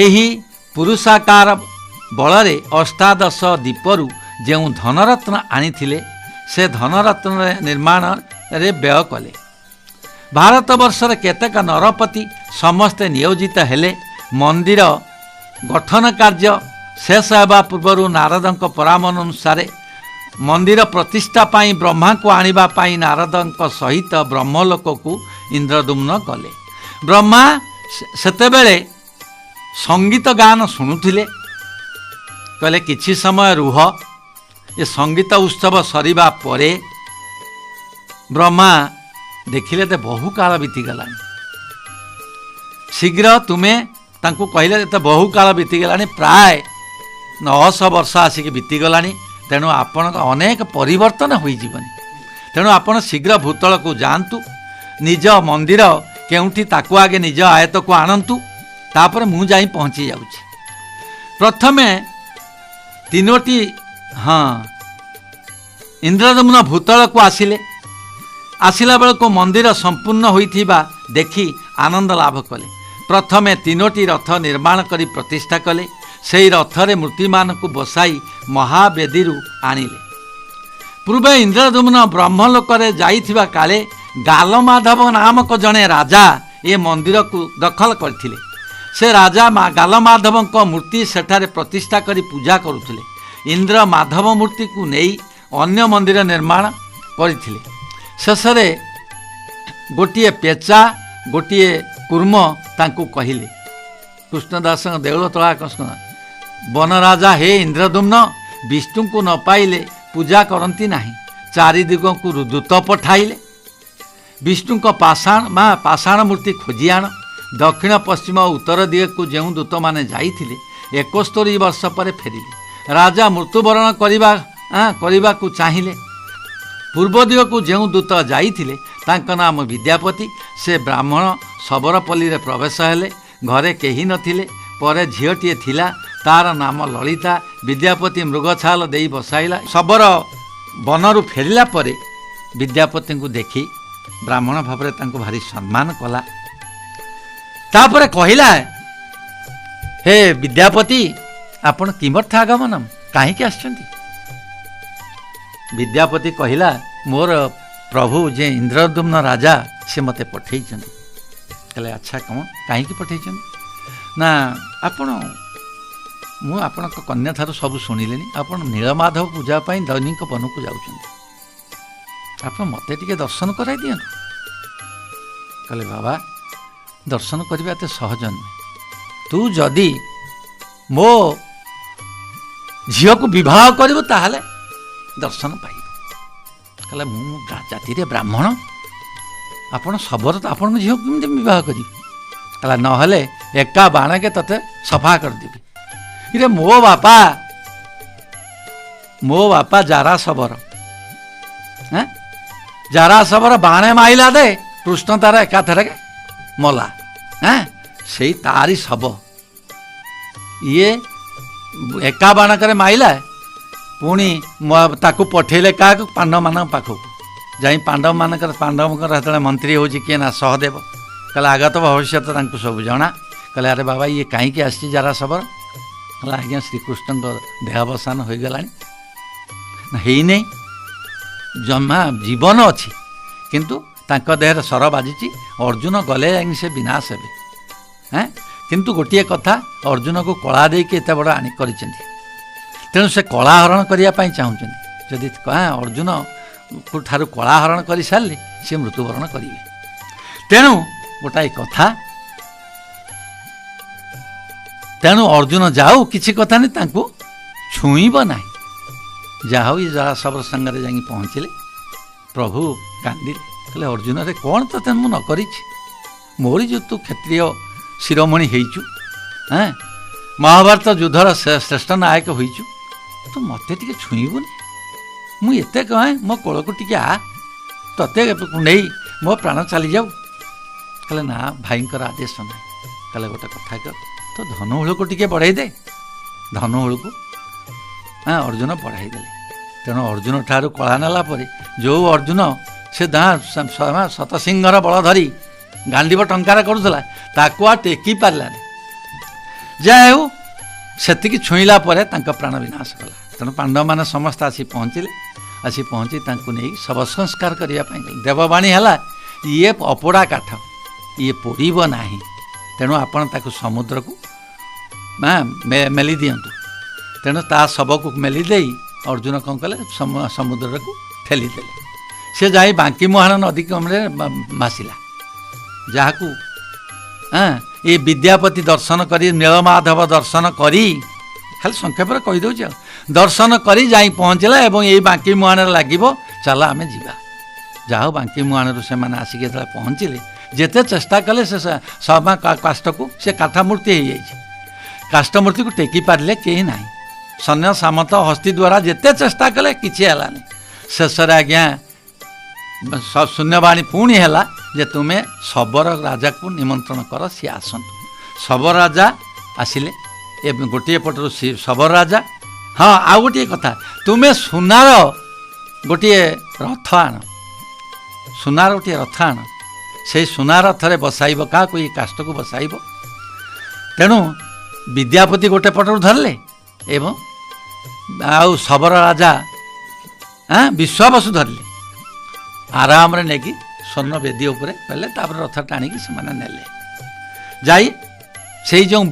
ଏହି ପୁରୁଷାକାର ବଳରେ ଅଷ୍ଟାଦଶ ଦ୍ୱୀପରୁ ଯେଉଁ ଧନରତ୍ନ ଆଣିଥିଲେ, ସେ ଧନରତ୍ନ ନିର୍ମାଣରେ ବ୍ୟୟ କଲେ। ଭାରତବର୍ଷରେ କେତେକ ନରପତି ସମସ୍ତେ ନିୟୋଜିତ ହେଲେ। ମନ୍ଦିର ଗଠନ କାର୍ଯ୍ୟ ଶେଷ ହେବା ପୂର୍ବରୁ ନାରଦଙ୍କ ପରାମର୍ଶ ଅନୁସାରେ ମନ୍ଦିର ପ୍ରତିଷ୍ଠା ପାଇଁ ବ୍ରହ୍ମାଙ୍କୁ ଆଣିବା ପାଇଁ ନାରଦଙ୍କ ସହିତ ବ୍ରହ୍ମଲୋକକୁ ଇନ୍ଦ୍ରଦ୍ୟୁମ୍ନ ଗଲେ। ବ୍ରହ୍ମା ସେତେବେଳେ ସଙ୍ଗୀତ ଗାନ ଶୁଣୁଥିଲେ। କହିଲେ, କିଛି ସମୟ ରୁହ, ଏ ସଙ୍ଗୀତ ଉତ୍ସବ ସରିବା ପରେ ବ୍ରହ୍ମା ଦେଖିଲେ ତ ବହୁ କାଳ ବିତିଗଲାଣି। ଶୀଘ୍ର ତୁମେ ତାଙ୍କୁ କହିଲେ, ଏତେ ବହୁ କାଳ ବିତିଗଲାଣି, ପ୍ରାୟ 900 ବର୍ଷ ଆସିକି ବିତିଗଲାଣି, ତେଣୁ ଆପଣଙ୍କ ଅନେକ ପରିବର୍ତ୍ତନ ହୋଇଯିବନି, ତେଣୁ ଆପଣ ଶୀଘ୍ର ଭୂତଳକୁ ଯାଆନ୍ତୁ, ନିଜ ମନ୍ଦିର କେଉଁଠି ତାକୁ ଆଗେ ନିଜ ଆୟତ୍ତକୁ ଆଣନ୍ତୁ, ତାପରେ ମୁଁ ଯାଇ ପହଞ୍ଚି ଯାଉଛି। ପ୍ରଥମେ ତିନୋଟି ଇନ୍ଦ୍ରଦମ୍ନ ଭୂତଳକୁ ଆସିଲେ। ଆସିଲା ବେଳକୁ ମନ୍ଦିର ସମ୍ପୂର୍ଣ୍ଣ ହୋଇଥିବା ଦେଖି ଆନନ୍ଦ ଲାଭ କଲେ। ପ୍ରଥମେ ତିନୋଟି ରଥ ନିର୍ମାଣ କରି ପ୍ରତିଷ୍ଠା କଲେ। ସେହି ରଥରେ ମୂର୍ତ୍ତିମାନଙ୍କୁ ବସାଇ ମହାବେଦୀରୁ ଆଣିଲେ। ପୂର୍ବେ ଇନ୍ଦ୍ରଦମ୍ନ ବ୍ରହ୍ମଲୋକରେ ଯାଇଥିବା କାଳେ ଗାଲମାଧବ ନାମକ ଜଣେ ରାଜା ଏ ମନ୍ଦିରକୁ ଦଖଲ କରିଥିଲେ। ସେ ରାଜା ଗାଲମାଧବଙ୍କ ମୂର୍ତ୍ତି ସେଠାରେ ପ୍ରତିଷ୍ଠା କରି ପୂଜା କରୁଥିଲେ। ଇନ୍ଦ୍ର ମାଧବ ମୂର୍ତ୍ତିକୁ ନେଇ ଅନ୍ୟ ମନ୍ଦିର ନିର୍ମାଣ କରିଥିଲେ। ଶେଷରେ ଗୋଟିଏ ପେଚା ଗୋଟିଏ କୁର୍ମ ତାଙ୍କୁ କହିଲେ, କୃଷ୍ଣଦାସଙ୍କ ଦେଉଳ ତଳା କୃଷ୍ଣ ବନରାଜା ହେ ଇନ୍ଦ୍ରଦମ୍ନ, ବିଷ୍ଣୁଙ୍କୁ ନ ପାଇଲେ ପୂଜା କରନ୍ତି ନାହିଁ। ଚାରିଦିଗକୁ ଦୂତ ପଠାଇଲେ। ବିଷ୍ଣୁଙ୍କ ପାଷାଣ ମୂର୍ତ୍ତି ଖୋଜି ଆଣ। ଦକ୍ଷିଣ ପଶ୍ଚିମ ଓ ଉତ୍ତର ଦିଗକୁ ଯେଉଁ ଦୂତମାନେ ଯାଇଥିଲେ 71 ବର୍ଷ ପରେ ଫେରିଲେ। ରାଜା ମୃତ୍ୟୁବରଣ କରିବାକୁ ଚାହିଁଲେ। ପୂର୍ବ ଦିଗକୁ ଯେଉଁ ଦୂତ ଯାଇଥିଲେ ତାଙ୍କ ନାମ ବିଦ୍ୟାପତି। ସେ ବ୍ରାହ୍ମଣ ଶବରପଲ୍ଲୀରେ ପ୍ରବେଶ ହେଲେ। ଘରେ କେହି ନଥିଲେ। ପରେ ଝିଅଟିଏ ଥିଲା, ତାର ନାମ ଲଳିତା। ବିଦ୍ୟାପତି ମୃଗଛାଲ ଦେଇ ବସାଇଲା। ଶବର ବନରୁ ଫେରିଲା ପରେ ବିଦ୍ୟାପତିଙ୍କୁ ଦେଖି ବ୍ରାହ୍ମଣ ଭାବରେ ତାଙ୍କୁ ଭାରି ସମ୍ମାନ କଲା। ତାପରେ କହିଲା, ହେ ବିଦ୍ୟାପତି, ଆପଣ କିମର୍ଥ ଆଗମନମ୍, କାହିଁକି ଆସିଛନ୍ତି? ବିଦ୍ୟାପତି କହିଲା, ମୋର ପ୍ରଭୁ ଯେ ଇନ୍ଦ୍ରଦମ୍ନ ରାଜା ସେ ମୋତେ ପଠେଇଛନ୍ତି। କହିଲେ, ଆଚ୍ଛା କ'ଣ କାହିଁକି ପଠେଇଛନ୍ତି? ନା ମୁଁ ଆପଣଙ୍କ କନ୍ୟା ଠାରୁ ସବୁ ଶୁଣିଲିନି। ଆପଣ ନୀଳମାଧବ ପୂଜା ପାଇଁ ଦୈନିକ ବନକୁ ଯାଉଛନ୍ତି। ଆପଣ ମୋତେ ଟିକେ ଦର୍ଶନ କରାଇ ଦିଅନ୍ତୁ। କହିଲେ, ବାବା, ଦର୍ଶନ କରିବା ଏତେ ସହଜ ନୁହେଁ। ତୁ ଯଦି ମୋ ଝିଅକୁ ବିବାହ କରିବୁ ତାହେଲେ ଦର୍ଶନ ପାଇବୁ। କହିଲେ, ମୁଁ ଜାତିରେ ବ୍ରାହ୍ମଣ, ଆପଣ ଶବର ତ ଆପଣଙ୍କ ଝିଅକୁ କେମିତି ବିବାହ କରିବି? କହିଲା, ନହେଲେ ଏକା ବାଣକେ ତତେ ସଫା କରିଦେବି। ଇରେ ମୋ ବାପା ଜାରା ଶବର, ଜାରା ଶବର ବାଣେ ମାଇଲା ଦେ, କୃଷ୍ଣ ତାର ଏକାଥରେ ମଲା। ସେଇ ତାରି ଶବ ଇଏ ଏକା ବାଣକରେ ମାଇଲା। ପୁଣି ତାକୁ ପଠେଇଲେ କାହାକୁ? ପାଣ୍ଡବମାନଙ୍କ ପାଖକୁ। ଯାଇ ପାଣ୍ଡବଙ୍କର ଯେତେବେଳେ ମନ୍ତ୍ରୀ ହେଉଛି କିଏ ନା ସହଦେବ। କହିଲେ, ଆଗତ ଭବିଷ୍ୟତ ତାଙ୍କୁ ସବୁ ଜଣା। କହିଲେ, ଆରେ ବାବା, ଇଏ କାହିଁକି ଆସିଛି ଜାରା ଶବର? କହିଲା, ଆଜ୍ଞା ଶ୍ରୀକୃଷ୍ଣଙ୍କ ଦେହାବସାନ ହୋଇଗଲାଣି। ହେଇନେଇ, ଜମା ଜୀବନ ଅଛି, କିନ୍ତୁ ତାଙ୍କ ଦେହରେ ସର ବାଜିଛି। ଅର୍ଜୁନ ଗଲେ ଯାଇକି ସେ ବିନାଶ ହେବେ। କିନ୍ତୁ ଗୋଟିଏ କଥା, ଅର୍ଜୁନକୁ କଳା ଦେଇକି ଏତେ ବଡ଼ କରିଛନ୍ତି। ତେଣୁ ସେ କଳା ହରଣ କରିବା ପାଇଁ ଚାହୁଁଛନ୍ତି। ଯଦି ଅର୍ଜୁନ ଠାରୁ କଳା ହରଣ କରିସାରିଲେ ସେ ମୃତ୍ୟୁବରଣ କରିବେ। ତେଣୁ ଗୋଟାଏ କଥା, ତେଣୁ ଅର୍ଜୁନ ଯାଉ, କିଛି କଥା ନାହିଁ, ତାଙ୍କୁ ଛୁଇଁବ ନାହିଁ। ଯାହା ହଉ, ଯାହା ଶବର ସାଙ୍ଗରେ ଯାଇକି ପହଞ୍ଚିଲେ। ପ୍ରଭୁ କାନ୍ଦିଲେ। କହିଲେ, ଅର୍ଜୁନରେ କ'ଣ ତତେ ମୁଁ ନ କରିଛି? ମୋରି ଯେଉଁ ତୁ କ୍ଷତ୍ରିୟ ଶିରୋମଣି ହେଇଛୁ, ମହାଭାରତ ଯୁଦ୍ଧର ଶ୍ରେଷ୍ଠ ନାୟକ ହୋଇଛୁ, ତୁ ମୋତେ ଟିକେ ଛୁଇଁବୁନି? ମୁଁ ଏତେ ମୋ କୋଳକୁ ଟିକେ ତତେ ନେଇ ମୋ ପ୍ରାଣ ଚାଲିଯାଉ। କହିଲେ, ନା, ଭାଇଙ୍କର ଆଦେଶ ନାହିଁ। କହିଲେ, ଗୋଟେ କଥା କର, ତ ଧନୁହୁଳକୁ ଟିକେ ବଢ଼ାଇ ଦେ। ଧନୁହୁଳକୁ ଅର୍ଜୁନ ବଢ଼ାଇ ଦେଲେ। ତେଣୁ ଅର୍ଜୁନ ଠାରୁ କଳା ନେଲା ପରେ ଯେଉଁ ଅର୍ଜୁନ ସେ ଶତସିଂହର ବଳ ଧରି ଗାଣ୍ଡିବ ଟଙ୍କାର କରୁଥିଲା, ତାକୁ ଆଉ ଟେକି ପାରିଲାନି। ଯାହା ହେଉ, ସେତିକି ଛୁଇଁଲା ପରେ ତାଙ୍କ ପ୍ରାଣ ବିନାଶ କଲା। ତେଣୁ ପାଣ୍ଡବମାନେ ସମସ୍ତେ ଆସି ପହଞ୍ଚିଲେ। ଆସି ପହଞ୍ଚି ତାଙ୍କୁ ନେଇ ଶବ ସଂସ୍କାର କରିବା ପାଇଁ ଗଲେ। ଦେବବାଣୀ ହେଲା, ଇଏ ଅପୋଡ଼ା କାଠ, ଇଏ ପୋଡ଼ିବ ନାହିଁ। ତେଣୁ ଆପଣ ତାକୁ ସମୁଦ୍ରକୁ ମେଲି ଦିଅନ୍ତୁ। ତେଣୁ ତା ଶବକୁ ମେଲି ଦେଇ ଅର୍ଜୁନ କ'ଣ କଲେ? ସମୁଦ୍ରକୁ ଠେଲିଦେଲେ। ସେ ଯାଇ ବାଙ୍କି ମୁହାଣ ନଦୀ କମରେ ଭାସିଲା। ଯାହାକୁ ଏ ବିଦ୍ୟାପତି ଦର୍ଶନ କରି, ନୀଳମାଧବ ଦର୍ଶନ କରି, ଖାଲି ସଂକ୍ଷେପରେ କହିଦେଉଛି ଆଉ, ଦର୍ଶନ କରି ଯାଇ ପହଞ୍ଚିଲା ଏବଂ ଏଇ ବାଙ୍କି ମୁହାଣରେ ଲାଗିବ, ଚାଲ ଆମେ ଯିବା। ଯାହା ହଉ, ବାଙ୍କି ମୁହାଣରୁ ସେମାନେ ଆସିକି ଯେତେବେଳେ ପହଞ୍ଚିଲେ, ଯେତେ ଚେଷ୍ଟା କଲେ ସେ କାଷ୍ଠକୁ, ସେ କାଠ ମୂର୍ତ୍ତି ହେଇଯାଇଛି, କାଷ୍ଠମୂର୍ତ୍ତିକୁ ଟେକି ପାରିଲେ କେହି ନାହିଁ। ସୈନ୍ୟ ସାମନ୍ତ ହସ୍ତି ଦ୍ୱାରା ଯେତେ ଚେଷ୍ଟା କଲେ କିଛି ହେଲାନି। ଶେଷରେ ଆଜ୍ଞା ଶୂନ୍ୟବାଣୀ ପୁଣି ହେଲା ଯେ ତୁମେ ଶବର ରାଜାକୁ ନିମନ୍ତ୍ରଣ କର, ସିଏ ଆସନ୍ତୁ। ଶବର ରାଜା ଆସିଲେ, ଏବେ ଗୋଟିଏ ପଟରୁ ଶବର ରାଜା। ହଁ, ଆଉ ଗୋଟିଏ କଥା, ତୁମେ ସୁନାର ଗୋଟିଏ ରଥ ଆଣ, ସୁନାର ଗୋଟିଏ ରଥ ଆଣ, ସେଇ ସୁନା ରଥରେ ବସାଇବ କାହାକୁ? ଏଇ କାଷ୍ଟକୁ ବସାଇବ। ତେଣୁ ବିଦ୍ୟାପତି ଗୋଟେ ପଟରୁ ଧରିଲେ ଏବଂ ଆଉ ଶବର ରାଜା ବିଶ୍ୱାବସୁ ଧରିଲେ, ଆରାମରେ ନେଇକି ସ୍ୱର୍ଣ୍ଣ ବେଦୀ ଉପରେ କଲେ। ତାପରେ ରଥ ଟାଣିକି ସେମାନେ ନେଲେ। ଯାଇ ସେଇ ଯେଉଁ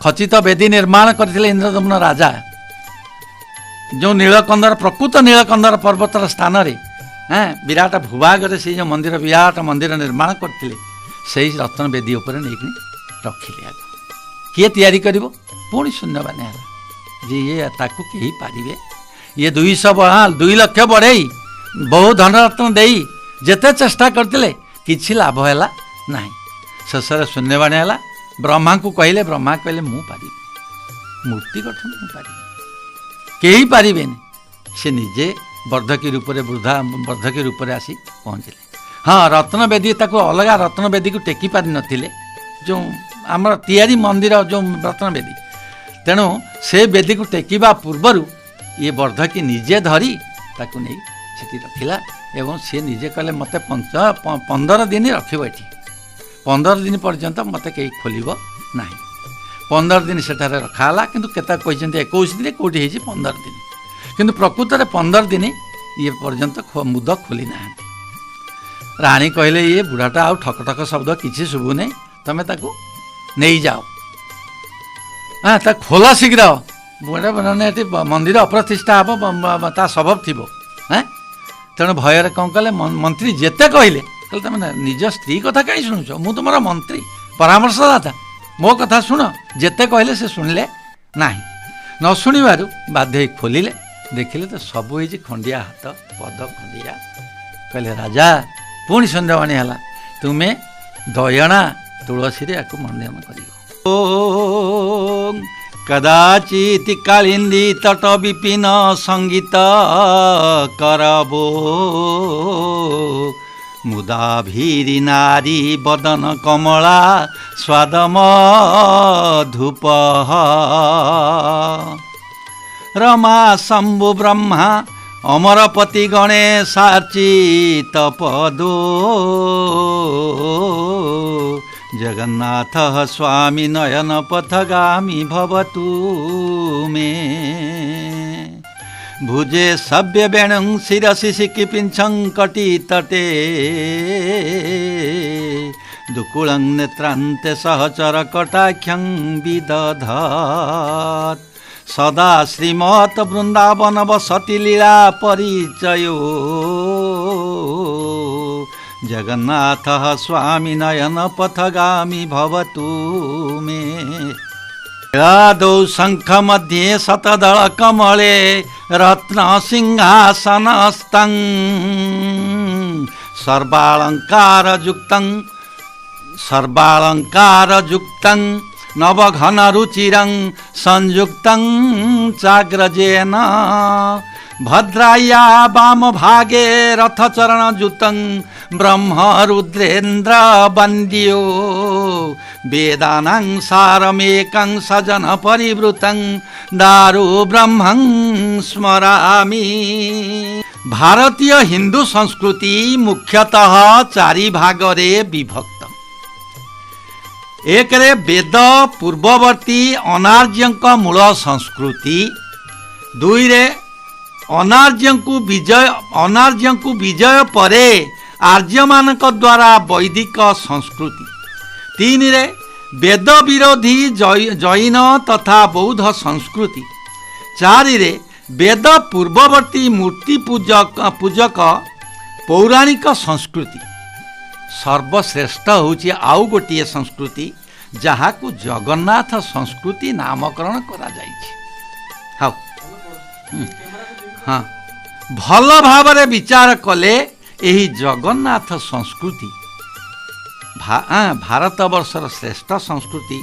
ଖଚିତ ବେଦୀ ନିର୍ମାଣ କରିଥିଲେ ଇନ୍ଦ୍ରଦମ୍ନ ରାଜା, ଯେଉଁ ନୀଳକନ୍ଦର ପ୍ରକୃତ ନୀଳକନ୍ଦର ପର୍ବତର ସ୍ଥାନରେ ବିରାଟ ଭୂଭାଗରେ ସେଇ ଯେଉଁ ମନ୍ଦିର, ବିରାଟ ମନ୍ଦିର ନିର୍ମାଣ କରିଥିଲେ, ସେଇ ରତ୍ନ ବେଦୀ ଉପରେ ନେଇକି ରଖିଲେ। ଆଗ କିଏ ତିଆରି କରିବ? ପୁଣି ଶୂନ୍ୟବାଣୀ ହେଲା ଯେ ଇଏ ତାକୁ କେହି ପାରିବେ। ଇଏ 2 ଲକ୍ଷ ବଢ଼େଇ ବହୁ ଧନରତ୍ନ ଦେଇ ଯେତେ ଚେଷ୍ଟା କରିଥିଲେ କିଛି ଲାଭ ହେଲା ନାହିଁ। ଶେଷରେ ଶୂନ୍ୟବାଣୀ ହେଲା। ବ୍ରହ୍ମାଙ୍କୁ କହିଲେ, ବ୍ରହ୍ମା କହିଲେ ମୁଁ ପାରିବି, ମୂର୍ତ୍ତି ଗଠନ ମୁଁ ପାରିବି, କେହି ପାରିବେନି। ସେ ନିଜେ ବର୍ଦ୍ଧକୀ ରୂପରେ ବର୍ଦ୍ଧକୀ ରୂପରେ ଆସି ପହଞ୍ଚିଲେ। ହଁ, ରତ୍ନବେଦୀ, ତାକୁ ଅଲଗା ରତ୍ନବେଦୀକୁ ଟେକି ପାରିନଥିଲେ, ଯେଉଁ ଆମର ତିଆରି ମନ୍ଦିର ଯେଉଁ ରତ୍ନବେଦୀ। ତେଣୁ ସେ ବେଦୀକୁ ଟେକିବା ପୂର୍ବରୁ ଇଏ ବର୍ଦ୍ଧକୀ ନିଜେ ଧରି ତାକୁ ନେଇ ସେଠି ରଖିଲା ଏବଂ ସିଏ ନିଜେ କହିଲେ ମୋତେ 15 ଦିନ ରଖିବ ଏଠି, 15 ଦିନ ପର୍ଯ୍ୟନ୍ତ ମୋତେ କେହି ଖୋଲିବ ନାହିଁ। 15 ଦିନ ସେଠାରେ ରଖା ହେଲା। କିନ୍ତୁ କେତେ କହିଛନ୍ତି 21 ଦିନ, କେଉଁଠି ହେଇଛି 15 ଦିନ, କିନ୍ତୁ ପ୍ରକୃତରେ 15 ଦିନ ଇଏ ପର୍ଯ୍ୟନ୍ତ ମୁଦ ଖୋଲି ନାହାନ୍ତି। ରାଣୀ କହିଲେ ଇଏ ବୁଢ଼ାଟା ଆଉ ଠକ ଠକ ଶବ୍ଦ କିଛି ଶୁଭୁନାହିଁ, ତମେ ତାକୁ ନେଇଯାଅ, ତା ଖୋଲ ଶୀଘ୍ର, ମାନେ ଏଠି ମନ୍ଦିର ଅପ୍ରତିଷ୍ଠା ହେବ, ତା ସ୍ୱଭାବ ଥିବ। ତେଣୁ ଭୟରେ କ'ଣ କଲେ, ମନ୍ତ୍ରୀ ଯେତେ କହିଲେ ତମେ ନିଜ ସ୍ତ୍ରୀ କଥା କାହିଁ ଶୁଣୁଛ? ମୁଁ ତୁମର ମନ୍ତ୍ରୀ, ପରାମର୍ଶଦାତା, ମୋ କଥା ଶୁଣ। ଯେତେ କହିଲେ ସେ ଶୁଣିଲେ ନାହିଁ। ନ ଶୁଣିବାରୁ ବାଧ୍ୟ ହୋଇ ଖୋଲିଲେ, ଦେଖିଲେ ତ ସବୁ ହେଇଛି ଖଣ୍ଡିଆ ହାତ, ପଦ ଖଣ୍ଡିଆ। କହିଲେ ରାଜା, ପୁଣି ସନ୍ଧ୍ୟାବାଣୀ ହେଲା, ତୁମେ ଦୟଣା ତୁଳସୀରେ ୟାକୁ ମଣ୍ଡନ କରିବ। କଦାଚିତ୍ କାଳିନ୍ଦୀ ତଟ ବିପିନ ସଙ୍ଗୀତ କରବୋ, ମୁଦାଭିରି ନାରୀ ବଦନ କମଳା ସ୍ୱାଦମ ଧୂପ, ରମା ଶମ୍ଭୁ ବ୍ରହ୍ମା ଅମରପତି ଗଣେଶାର୍ଚିତ ପଦୋ, ଜଗନ୍ନାଥ ସ୍ୱାମୀ ନୟନ ପଥଗାମୀ ଭବତୁ ମେ, ଭୁଜେ ସବ୍ୟ ବେଣୁଂ ଶିରସି ଶିକିପିଞ୍ଛଂ କଟି ତଟେ, ଦୁକୁଳଂ ନେତ୍ରାନ୍ତେ ସହଚର କଟାକ୍ଷଂ ବିଦଧତ୍, ସଦା ଶ୍ରୀମତ୍ ବୃନ୍ଦାବନ ବସତି ଲୀଳା ପରିଚୟୋ, ଜଗନ୍ନାଥ ସ୍ୱାମୀ ନୟନ ପଥଗାମୀ ଭବତୁ ମେ। ଦୌ ଶଙ୍ଖ ମଧ୍ୟେ ଶତଦଳ କମଳେ ରତ୍ନ ସିଂହାସନସ୍ତଂ, ସର୍ବାଳଙ୍କାର ଯୁକ୍ତଂ ନବଘନ ରୁଚିରଂ ସଂଯୁକ୍ତଂ ଚାଗ୍ରଜେନ, ଭଦ୍ରାୟା ବାମ ଭାଗେ ରଥଚରଣ ଯୁତଂ ବ୍ରହ୍ମ ରୁଦ୍ରେନ୍ଦ୍ର ବନ୍ଦ୍ୟୋ, ବେଦାନାଂ ସାରମେକଂ ସଜନ ପରିବୃତଂ ଦାରୁ ବ୍ରହ୍ମଂ ସ୍ମରାମି। ଭାରତୀୟ ହିନ୍ଦୁ ସଂସ୍କୃତି ମୁଖ୍ୟତଃ 4 ଭାଗରେ ବିଭକ୍ତ। 1ରେ ବେଦ ପୂର୍ବବର୍ତ୍ତୀ ଅନାର୍ଯ୍ୟଙ୍କ ମୂଳ ସଂସ୍କୃତି, 2ରେ ଅନାର୍ଯ୍ୟଙ୍କୁ ବିଜୟ ପରେ ଆର୍ଯ୍ୟମାନଙ୍କ ଦ୍ୱାରା ବୈଦିକ ସଂସ୍କୃତି, 3ରେ ବେଦ ବିରୋଧୀ ଜୈନ ତଥା ବୌଦ୍ଧ ସଂସ୍କୃତି, 4ରେ ବେଦ ପୂର୍ବବର୍ତ୍ତୀ ମୂର୍ତ୍ତି ପୂଜକ ପୌରାଣିକ ସଂସ୍କୃତି। ସର୍ବଶ୍ରେଷ୍ଠ ହେଉଛି ଆଉ ଗୋଟିଏ ସଂସ୍କୃତି ଯାହାକୁ ଜଗନ୍ନାଥ ସଂସ୍କୃତି ନାମକରଣ କରାଯାଇଛି। ହଉ, ହଁ, ଭଲ ଭାବରେ ବିଚାର କଲେ ଏହି ଜଗନ୍ନାଥ ସଂସ୍କୃତି ଭାରତବର୍ଷର ଶ୍ରେଷ୍ଠ ସଂସ୍କୃତି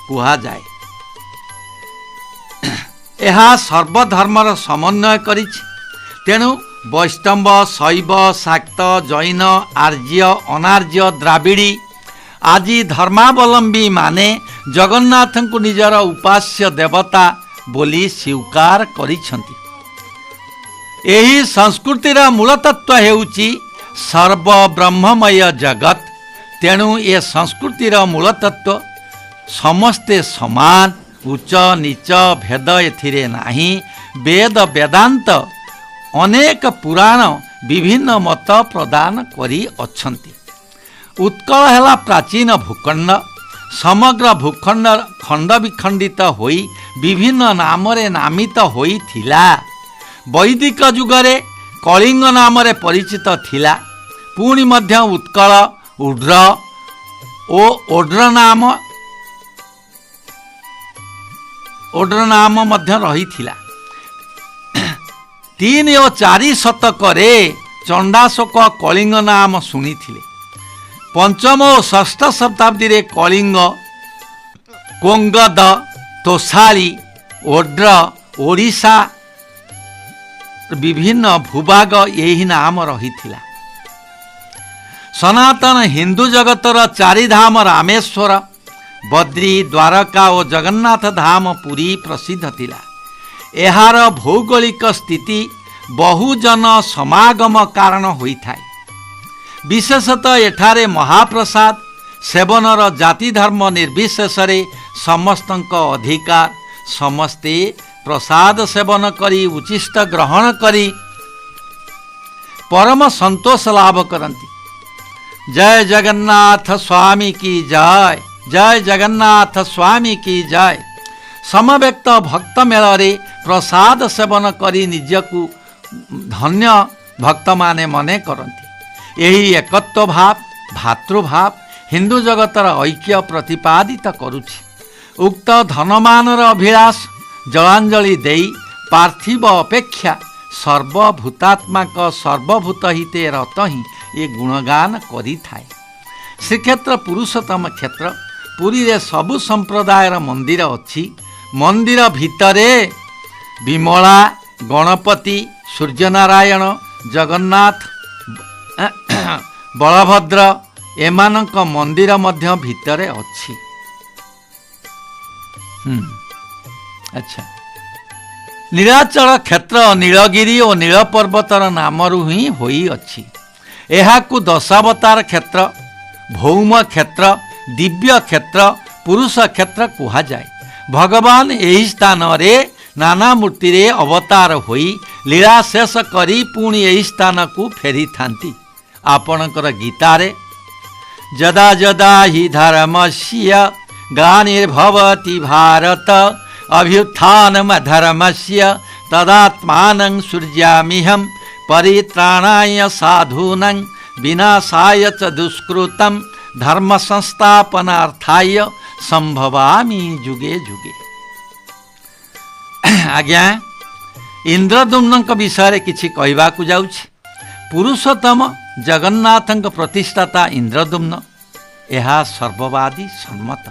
କୁହାଯାଏ। ଏହା ସର୍ବଧର୍ମର ସମନ୍ୱୟ କରିଛି। ତେଣୁ ବୈଷ୍ଣବ ଶୈବ ଶାକ୍ତ ଜୈନ ଆର୍ଯ୍ୟ ଅନାର୍ଯ୍ୟ ଦ୍ରାବିଡ଼ି ଆଜି ଧର୍ମାବଲମ୍ବୀ ମାନେ ଜଗନ୍ନାଥଙ୍କୁ ନିଜର ଉପାସ୍ୟ ଦେବତା ବୋଲି ସ୍ୱୀକାର କରିଛନ୍ତି। ଏହି ସଂସ୍କୃତିର ମୂଳତତ୍ତ୍ୱ ହେଉଛି ସର୍ବବ୍ରହ୍ମମୟ ଜଗତ। ତେଣୁ ଏ ସଂସ୍କୃତିର ମୂଳତତ୍ତ୍ୱ ସମସ୍ତେ ସମାନ, ଉଚ୍ଚ ନିଚ ଭେଦ ଏଥିରେ ନାହିଁ। ବେଦ ବେଦାନ୍ତ ଅନେକ ପୁରାଣ ବିଭିନ୍ନ ମତ ପ୍ରଦାନ କରିଅଛନ୍ତି। ଉତ୍କଳ ହେଲା ପ୍ରାଚୀନ ଭୂଖଣ୍ଡ। ସମଗ୍ର ଭୂଖଣ୍ଡ ଖଣ୍ଡ ବିଖଣ୍ଡିତ ହୋଇ ବିଭିନ୍ନ ନାମରେ ନାମିତ ହୋଇଥିଲା। ବୈଦିକ ଯୁଗରେ କଳିଙ୍ଗ ନାମରେ ପରିଚିତ ଥିଲା। ପୁଣି ମଧ୍ୟ ଉତ୍କଳ, ଉଡ୍ର ଓ ଓଡ୍ର ନାମ ମଧ୍ୟ ରହିଥିଲା। 3 ଓ 4 ଶତକରେ ଚଣ୍ଡାଶୋକ କଳିଙ୍ଗ ନାମ ଶୁଣିଥିଲେ। 5ମ ଓ 6ଠ ଶତାବ୍ଦୀରେ କଳିଙ୍ଗ, କୋଙ୍ଗଦ, ତୋଷାଳୀ, ଓଡ୍ର, ଓଡ଼ିଶା ବିଭିନ୍ନ ଭୂଭାଗ ଏହି ନାମ ରହିଥିଲା। ସନାତନ ହିନ୍ଦୁ ଜଗତର 4 ଧାମ ରାମେଶ୍ୱର, ବଦ୍ରୀ, ଦ୍ୱାରକା ଓ ଜଗନ୍ନାଥ ଧାମ ପୁରୀ ପ୍ରସିଦ୍ଧ ଥିଲା। ଏହାର ଭୌଗୋଳିକ ସ୍ଥିତି ବହୁଜନ ସମାଗମ କାରଣ ହୋଇଥାଏ। ବିଶେଷତଃ ଏଠାରେ ମହାପ୍ରସାଦ ସେବନର ଜାତି ଧର୍ମ ନିର୍ବିଶେଷରେ ସମସ୍ତଙ୍କ ଅଧିକାର। ସମସ୍ତେ ପ୍ରସାଦ ସେବନ କରି ଉଚ୍ଚିଷ୍ଟ ଗ୍ରହଣ କରି ପରମ ସନ୍ତୋଷ ଲାଭ କରନ୍ତି। ଜୟ ଜଗନ୍ନାଥ ସ୍ୱାମୀ କି ଜୟ, ଜୟ ଜଗନ୍ନାଥ ସ୍ୱାମୀ କି ଜୟ। ସମବେତ ଭକ୍ତ ମେଳରେ ପ୍ରସାଦ ସେବନ କରି ନିଜକୁ ଧନ୍ୟ ଭକ୍ତମାନେ ମନେ କରନ୍ତି। ଏହି ଏକତ୍ୱ ଭାବ, ଭାତୃଭାବ ହିନ୍ଦୁ ଜଗତର ଐକ୍ୟ ପ୍ରତିପାଦିତ କରୁଛି। ଉକ୍ତ ଧନମାନର ଅଭିଳାଷ ଜଳାଞ୍ଜଳି ଦେଇ ପାର୍ଥିବ ଅପେକ୍ଷା ସର୍ବଭୂତାତ୍ମାକ ସର୍ବଭୂତ ହିତେ ରତ ହିଁ ଏ ଗୁଣଗାନ କରିଥାଏ। ଶ୍ରୀକ୍ଷେତ୍ର ପୁରୁଷୋତ୍ତମ କ୍ଷେତ୍ର। ପୁରୀରେ ସବୁ ସମ୍ପ୍ରଦାୟର ମନ୍ଦିର ଅଛି। ମନ୍ଦିର ଭିତରେ ବିମଳା, ଗଣପତି, ସୂର୍ଯ୍ୟନାରାୟଣ, ଜଗନ୍ନାଥ, ବଳଭଦ୍ର ଏମାନଙ୍କ ମନ୍ଦିର ମଧ୍ୟ ଭିତରେ ଅଛି। ଆଚ୍ଛା, ନୀଳାଚଳ କ୍ଷେତ୍ର ନୀଳଗିରି ଓ ନୀଳ ପର୍ବତର ନାମରୁ ହିଁ ହୋଇଅଛି। ଏହାକୁ ଦଶାବତାର କ୍ଷେତ୍ର, ଭୌମ କ୍ଷେତ୍ର, ଦିବ୍ୟ କ୍ଷେତ୍ର, ପୁରୁଷ କ୍ଷେତ୍ର କୁହାଯାଏ। ଭଗବାନ ଏହି ସ୍ଥାନରେ ନାନା ମୂର୍ତ୍ତିରେ ଅବତାର ହୋଇ ଲୀଳା ଶେଷ କରି ପୁଣି ଏହି ସ୍ଥାନକୁ ଫେରିଥାନ୍ତି। ଆପଣଙ୍କର ଗୀତାରେ ଯଦା ଯଦା ହି ଧର୍ମସ୍ୟ ଗ୍ଲାନିର୍ଭବତି ଭାରତ ଅଭ୍ୟୁତ୍ଥାନମ ଧର୍ମସ୍ୟ ତଦାତ୍ମାନଂ ସୃଜ୍ୟାମ୍ୟହଂ ପରିତ୍ରାଣାୟ ସାଧୂନାଂ ବିନାଶାୟ ચ ଦୁଷ୍କୃତଂ ଧର୍ମ ସଂସ୍ଥାପନାର୍ଥାୟ ସମ୍ଭବାମି ଯୁଗେ ଯୁଗେ। ଆଜ୍ଞା, ଇନ୍ଦ୍ରଦ୍ୟୁମ୍ନଙ୍କ ବିଷୟରେ କିଛି କହିବାକୁ ଯାଉଛି। ପୁରୁଷୋତ୍ତମ ଜଗନ୍ନାଥଙ୍କ ପ୍ରତିଷ୍ଠାତା ଇନ୍ଦ୍ରଦ୍ୟୁମ୍ନ। ଏହା ସର୍ବବାଦୀ ସମ୍ମତ।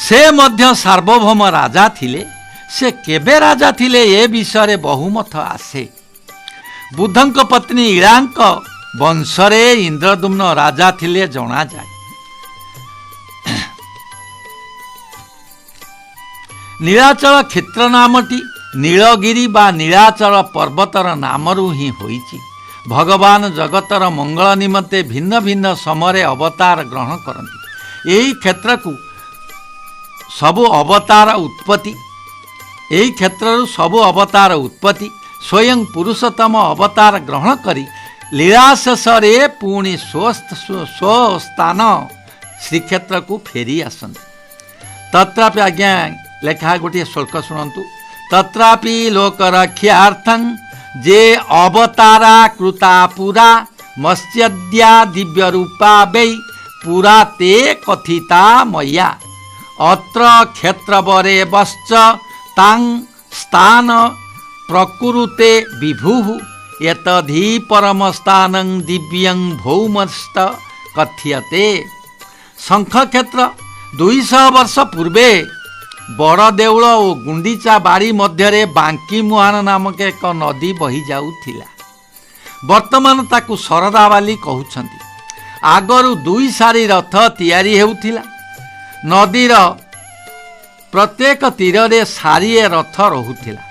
ସେ ମଧ୍ୟ ସାର୍ବଭୌମ ରାଜା ଥିଲେ। ସେ କେବେ ରାଜା ଥିଲେ ଏ ବିଷୟରେ ବହୁମତ ଆସେ। ବୁଦ୍ଧଙ୍କ ପତ୍ନୀ ଇଳାଙ୍କ ବଂଶରେ ଇନ୍ଦ୍ରଦ୍ୟୁମ୍ନ ରାଜା ଥିଲେ ଜଣାଯାଏ। ନୀଳାଚଳ କ୍ଷେତ୍ର ନାମଟି ନୀଳଗିରି ବା ନୀଳାଚଳ ପର୍ବତର ନାମରୁ ହିଁ ହୋଇଛି। ଭଗବାନ ଜଗତର ମଙ୍ଗଳ ନିମନ୍ତେ ଭିନ୍ନ ଭିନ୍ନ ସମୟରେ ଅବତାର ଗ୍ରହଣ କରନ୍ତି। ଏହି କ୍ଷେତ୍ରକୁ ସବୁ ଅବତାର ଉତ୍ପତ୍ତି। ଏହି କ୍ଷେତ୍ରରୁ ସବୁ ଅବତାର ଉତ୍ପତ୍ତି। ସ୍ୱୟଂ ପୁରୁଷୋତ୍ତମ ଅବତାର ଗ୍ରହଣ କରି ଲୀଳା ଶେଷରେ ପୁଣି ସ୍ୱସ୍ଥାନ ଶ୍ରୀକ୍ଷେତ୍ରକୁ ଫେରି ଆସନ୍ତି। ତତ୍ରାପି ଆଜ୍ଞା ଲେଖା ଗୋଟିଏ ଶ୍ଲୋକ ଶୁଣନ୍ତୁ। ତତ୍ରାପି ଲୋକରକ୍ଷାର୍ଥଂ ଯେ ଅବତାରା କୃତା ପୁରା ମତ୍ସ୍ୟଦ୍ୟା ଦିବ୍ୟ ରୂପା ବୈ ପୁରା ତେ କଥିତା ମୟା ଅତ୍ର କ୍ଷେତ୍ରବରେ ବଶ୍ଚ ତାଂ ସ୍ଥାନ ପ୍ରକୁରୁତେ ବିଭୁଃ ଏତଧି ପରମ ସ୍ଥାନଂ ଦିବ୍ୟଂ ଭୌମସ୍ତ କଥ୍ୟତେ। ଶଙ୍ଖକ୍ଷେତ୍ର 200 ବର୍ଷ ପୂର୍ବେ ବଡ଼ଦେଉଳ ଓ ଗୁଣ୍ଡିଚା ବାଡ଼ି ମଧ୍ୟରେ ବାଙ୍କି ମୁହାଣ ନାମକ ଏକ ନଦୀ ବହି ଯାଉଥିଲା। ବର୍ତ୍ତମାନ ତାକୁ ଶରଧା ବାଲି କହୁଛନ୍ତି। ଆଗରୁ 2 ସାରି ରଥ ତିଆରି ହେଉଥିଲା। ନଦୀର ପ୍ରତ୍ୟେକ ତୀରରେ ସାରିଏ ରଥ ରହୁଥିଲା।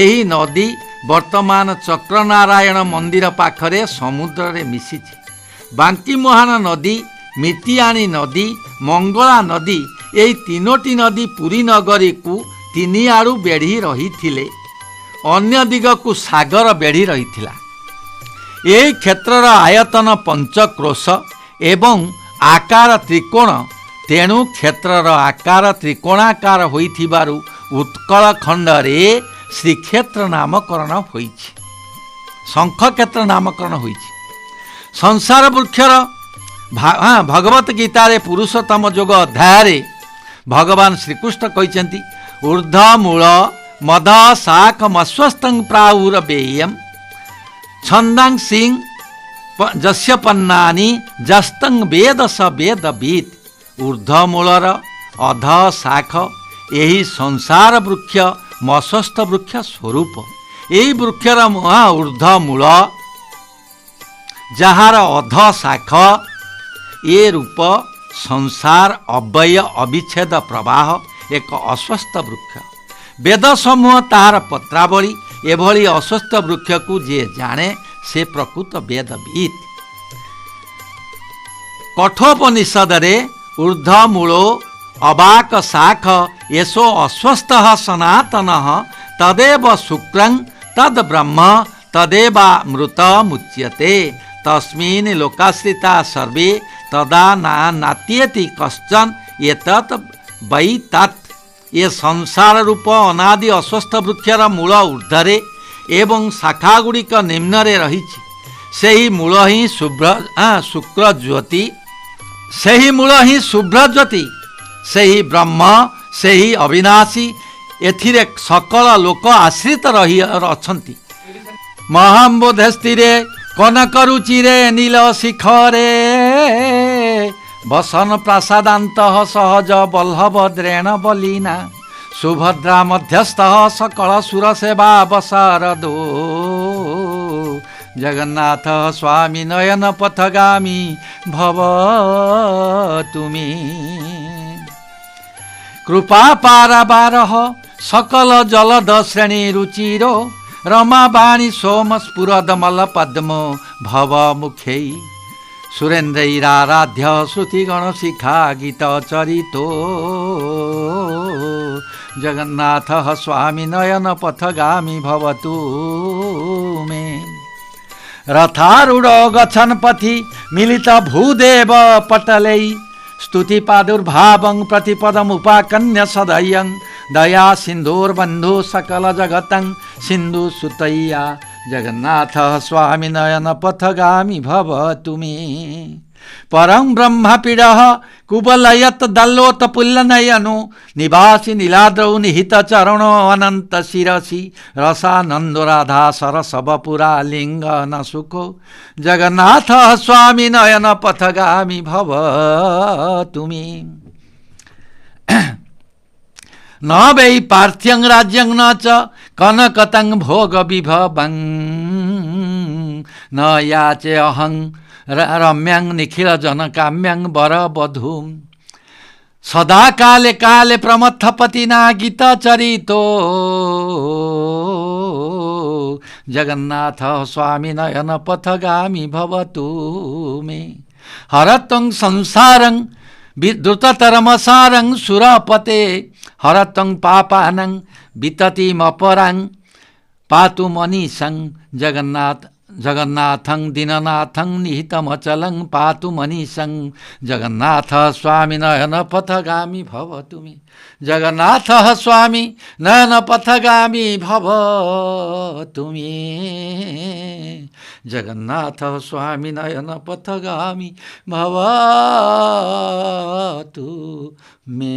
ଏହି ନଦୀ ବର୍ତ୍ତମାନ ଚକ୍ରନାରାୟଣ ମନ୍ଦିର ପାଖରେ ସମୁଦ୍ରରେ ମିଶିଛି। ବାଙ୍କିମୁହାଣ ନଦୀ, ମିଟିଆଣୀ ନଦୀ, ମଙ୍ଗଳା ନଦୀ, ଏହି 3ଟି ନଦୀ ପୁରୀ ନଗରୀକୁ 3 ଆଡ଼ୁ ବେଢ଼ି ରହିଥିଲେ। ଅନ୍ୟ ଦିଗକୁ ସାଗର ବେଢ଼ି ରହିଥିଲା। ଏହି କ୍ଷେତ୍ରର ଆୟତନ 5 କ୍ରୋଶ ଏବଂ ଆକାର ତ୍ରିକୋଣ। ତେଣୁ କ୍ଷେତ୍ରର ଆକାର ତ୍ରିକୋଣାକାର ହୋଇଥିବାରୁ ଉତ୍କଳ ଖଣ୍ଡରେ ଶ୍ରୀକ୍ଷେତ୍ର ନାମକରଣ ହୋଇଛି, ଶଙ୍ଖକ୍ଷେତ୍ର ନାମକରଣ ହୋଇଛି। ସଂସାର ବୃକ୍ଷର ଭଗବତ ଗୀତାରେ ପୁରୁଷୋତ୍ତମ ଯୋଗ ଅଧ୍ୟାୟରେ ଭଗବାନ ଶ୍ରୀକୃଷ୍ଣ କହିଛନ୍ତି, ଊର୍ଦ୍ଧ୍ୱମୂଳ ମଦ ଶାଖ ମସ୍ୱସ୍ତଂ ପ୍ରାଉର ବେୟମ୍ ଛନ୍ଦାଂସିଂ ଯସ୍ୟ ପନ୍ନାନି ଯସ୍ତଂ ବେଦ ସ ବେଦବିତ୍। ଊର୍ଦ୍ଧ୍ୱମୂଳର ଅଧ ଶାଖ ଏହି ସଂସାର ବୃକ୍ଷ ମସ୍ୱସ୍ତ ବୃକ୍ଷ ସ୍ୱରୂପ। ଏହି ବୃକ୍ଷର ଊର୍ଦ୍ଧ୍ୱମୂଳ ଯାହାର ଅଧ ଶାଖ ଏ ରୂପ ସଂସାର ଅବ୍ୟୟ ଅବିଚ୍ଛେଦ ପ୍ରବାହ ଏକ ଅସ୍ୱସ୍ଥ ବୃକ୍ଷ। ବେଦ ସମୂହ ତାହାର ପତ୍ରାବଳୀ। ଏଭଳି ଅସ୍ୱସ୍ଥ ବୃକ୍ଷକୁ ଯିଏ ଜାଣେ ସେ ପ୍ରକୃତ ବେଦବିତ୍। କଠୋପନିଷଦରେ ଊର୍ଦ୍ଧ୍ୱମୂଳୋ ଅବାକ ଶାଖ ଏଷୋ ଅସ୍ୱସ୍ଥଃ ସନାତନଃ ତଦେବ ଶୁକ୍ରଂ ତଦ୍ ବ୍ରହ୍ମ ତଦେବାମୃତମୁଚ୍ୟତେ ତସ୍ମିନ୍ ଲୋକାଶ୍ରିତା ସର୍ବେ ତଦା ନାତ୍ୟେତି କଶ୍ଚନ ଏତତ୍ ବୈ ତତ୍। ଏ ସଂସାର ରୂପ ଅନାଦି ଅସ୍ୱସ୍ଥ ବୃକ୍ଷର ମୂଳ ଊର୍ଦ୍ଧ୍ୱରେ ଏବଂ ଶାଖାଗୁଡ଼ିକ ନିମ୍ନରେ ରହିଛି। ସେହି ମୂଳ ହିଁ ଶୁକ୍ର ଜ୍ୟୋତି, ସେହି ମୂଳ ହିଁ ଶୁଭ୍ର ଜ୍ୟୋତି, ସେହି ବ୍ରହ୍ମ, ସେହି ଅବିନାଶୀ। ଏଥିରେ ସକଳ ଲୋକ ଆଶ୍ରିତ ଅଛନ୍ତି। ମହାମ୍ବୋଧସ୍ଥିରେ କନକରୁଚିରେ ନୀଳ ଶିଖରେ ବସନ ପ୍ରାସାଦାନ୍ତଃ ସହଜ ବଲ୍ଲଭ ଦ୍ରେଣ ବଲିନା ସୁଭଦ୍ରା ମଧ୍ୟସ୍ଥଃ ସକଳ ସୁର ସେବା ବସାରଦୋ ଜଗନ୍ନାଥ ସ୍ୱାମୀ ନୟନ ପଥଗାମୀ ଭବ ତୁମେ। କୃପା ପାରାବାରଃ ସକଲ ଜଲଦ ଶ୍ରେଣୀ ରୁଚିର ରମାବାଣୀ ସୋମ ସ୍ଫୁରଦମଲ ପଦ୍ମ ଭବ ମୁଖୈ ସୁରେନ୍ଦ୍ରୈରାରାଧ୍ୟ ଶ୍ରୁତିଗଣ ଶିଖା ଗୀତ ଚରିତୋ ଜଗନ୍ନାଥ ସ୍ୱାମୀ ନୟନ ପଥଗାମୀ ଭବତୁ ମେ। ରଥାରୂଢ଼ ଗଛନ ପଥି ମିଳିତ ଭୂଦେବ ପଟଲୈ स्तुति पादुर्भावं प्रतिपदमुपाकन्य सदयं दया सिन्धुर्बन्धु सकल जगतं सिन्धु सुतैया जगन्नाथ स्वामी नयन पथगामी भवतु मे। परं ब्रह्मपीडः कुबलयत दल्लोत पुल्लनयनो निवासी नीलाद्रौ निहित चरणो अनंत शिरसि रसानंदो राधा सरस बपुरा लिंगन सुखो जगन्नाथ स्वामी नयन पथगामी भवतु मे। न वै पार्थ्यं राज्यं न च कनकतं भोग विभवं न याचे अहं रम्यं निखिल जन काम्यं वर बधूं सदा काले काले प्रमथपतिना गीत चरितो जगन्नाथ स्वामी नयन पथगामी भवतु मे। हरतं संसारं द्रुततरमसारं सुरपते हरतं पापानं विततिमपरां पातु मनीषं जगन्नाथं दीननाथं निहितमचलं पातु मनीषं जगन्नाथ स्वामी नयन पथगामी भवतु मे। जगन्नाथ स्वामी नयन पथगामी भवतु मे। जगन्नाथ स्वामी नयन पथगामी भवतु मे।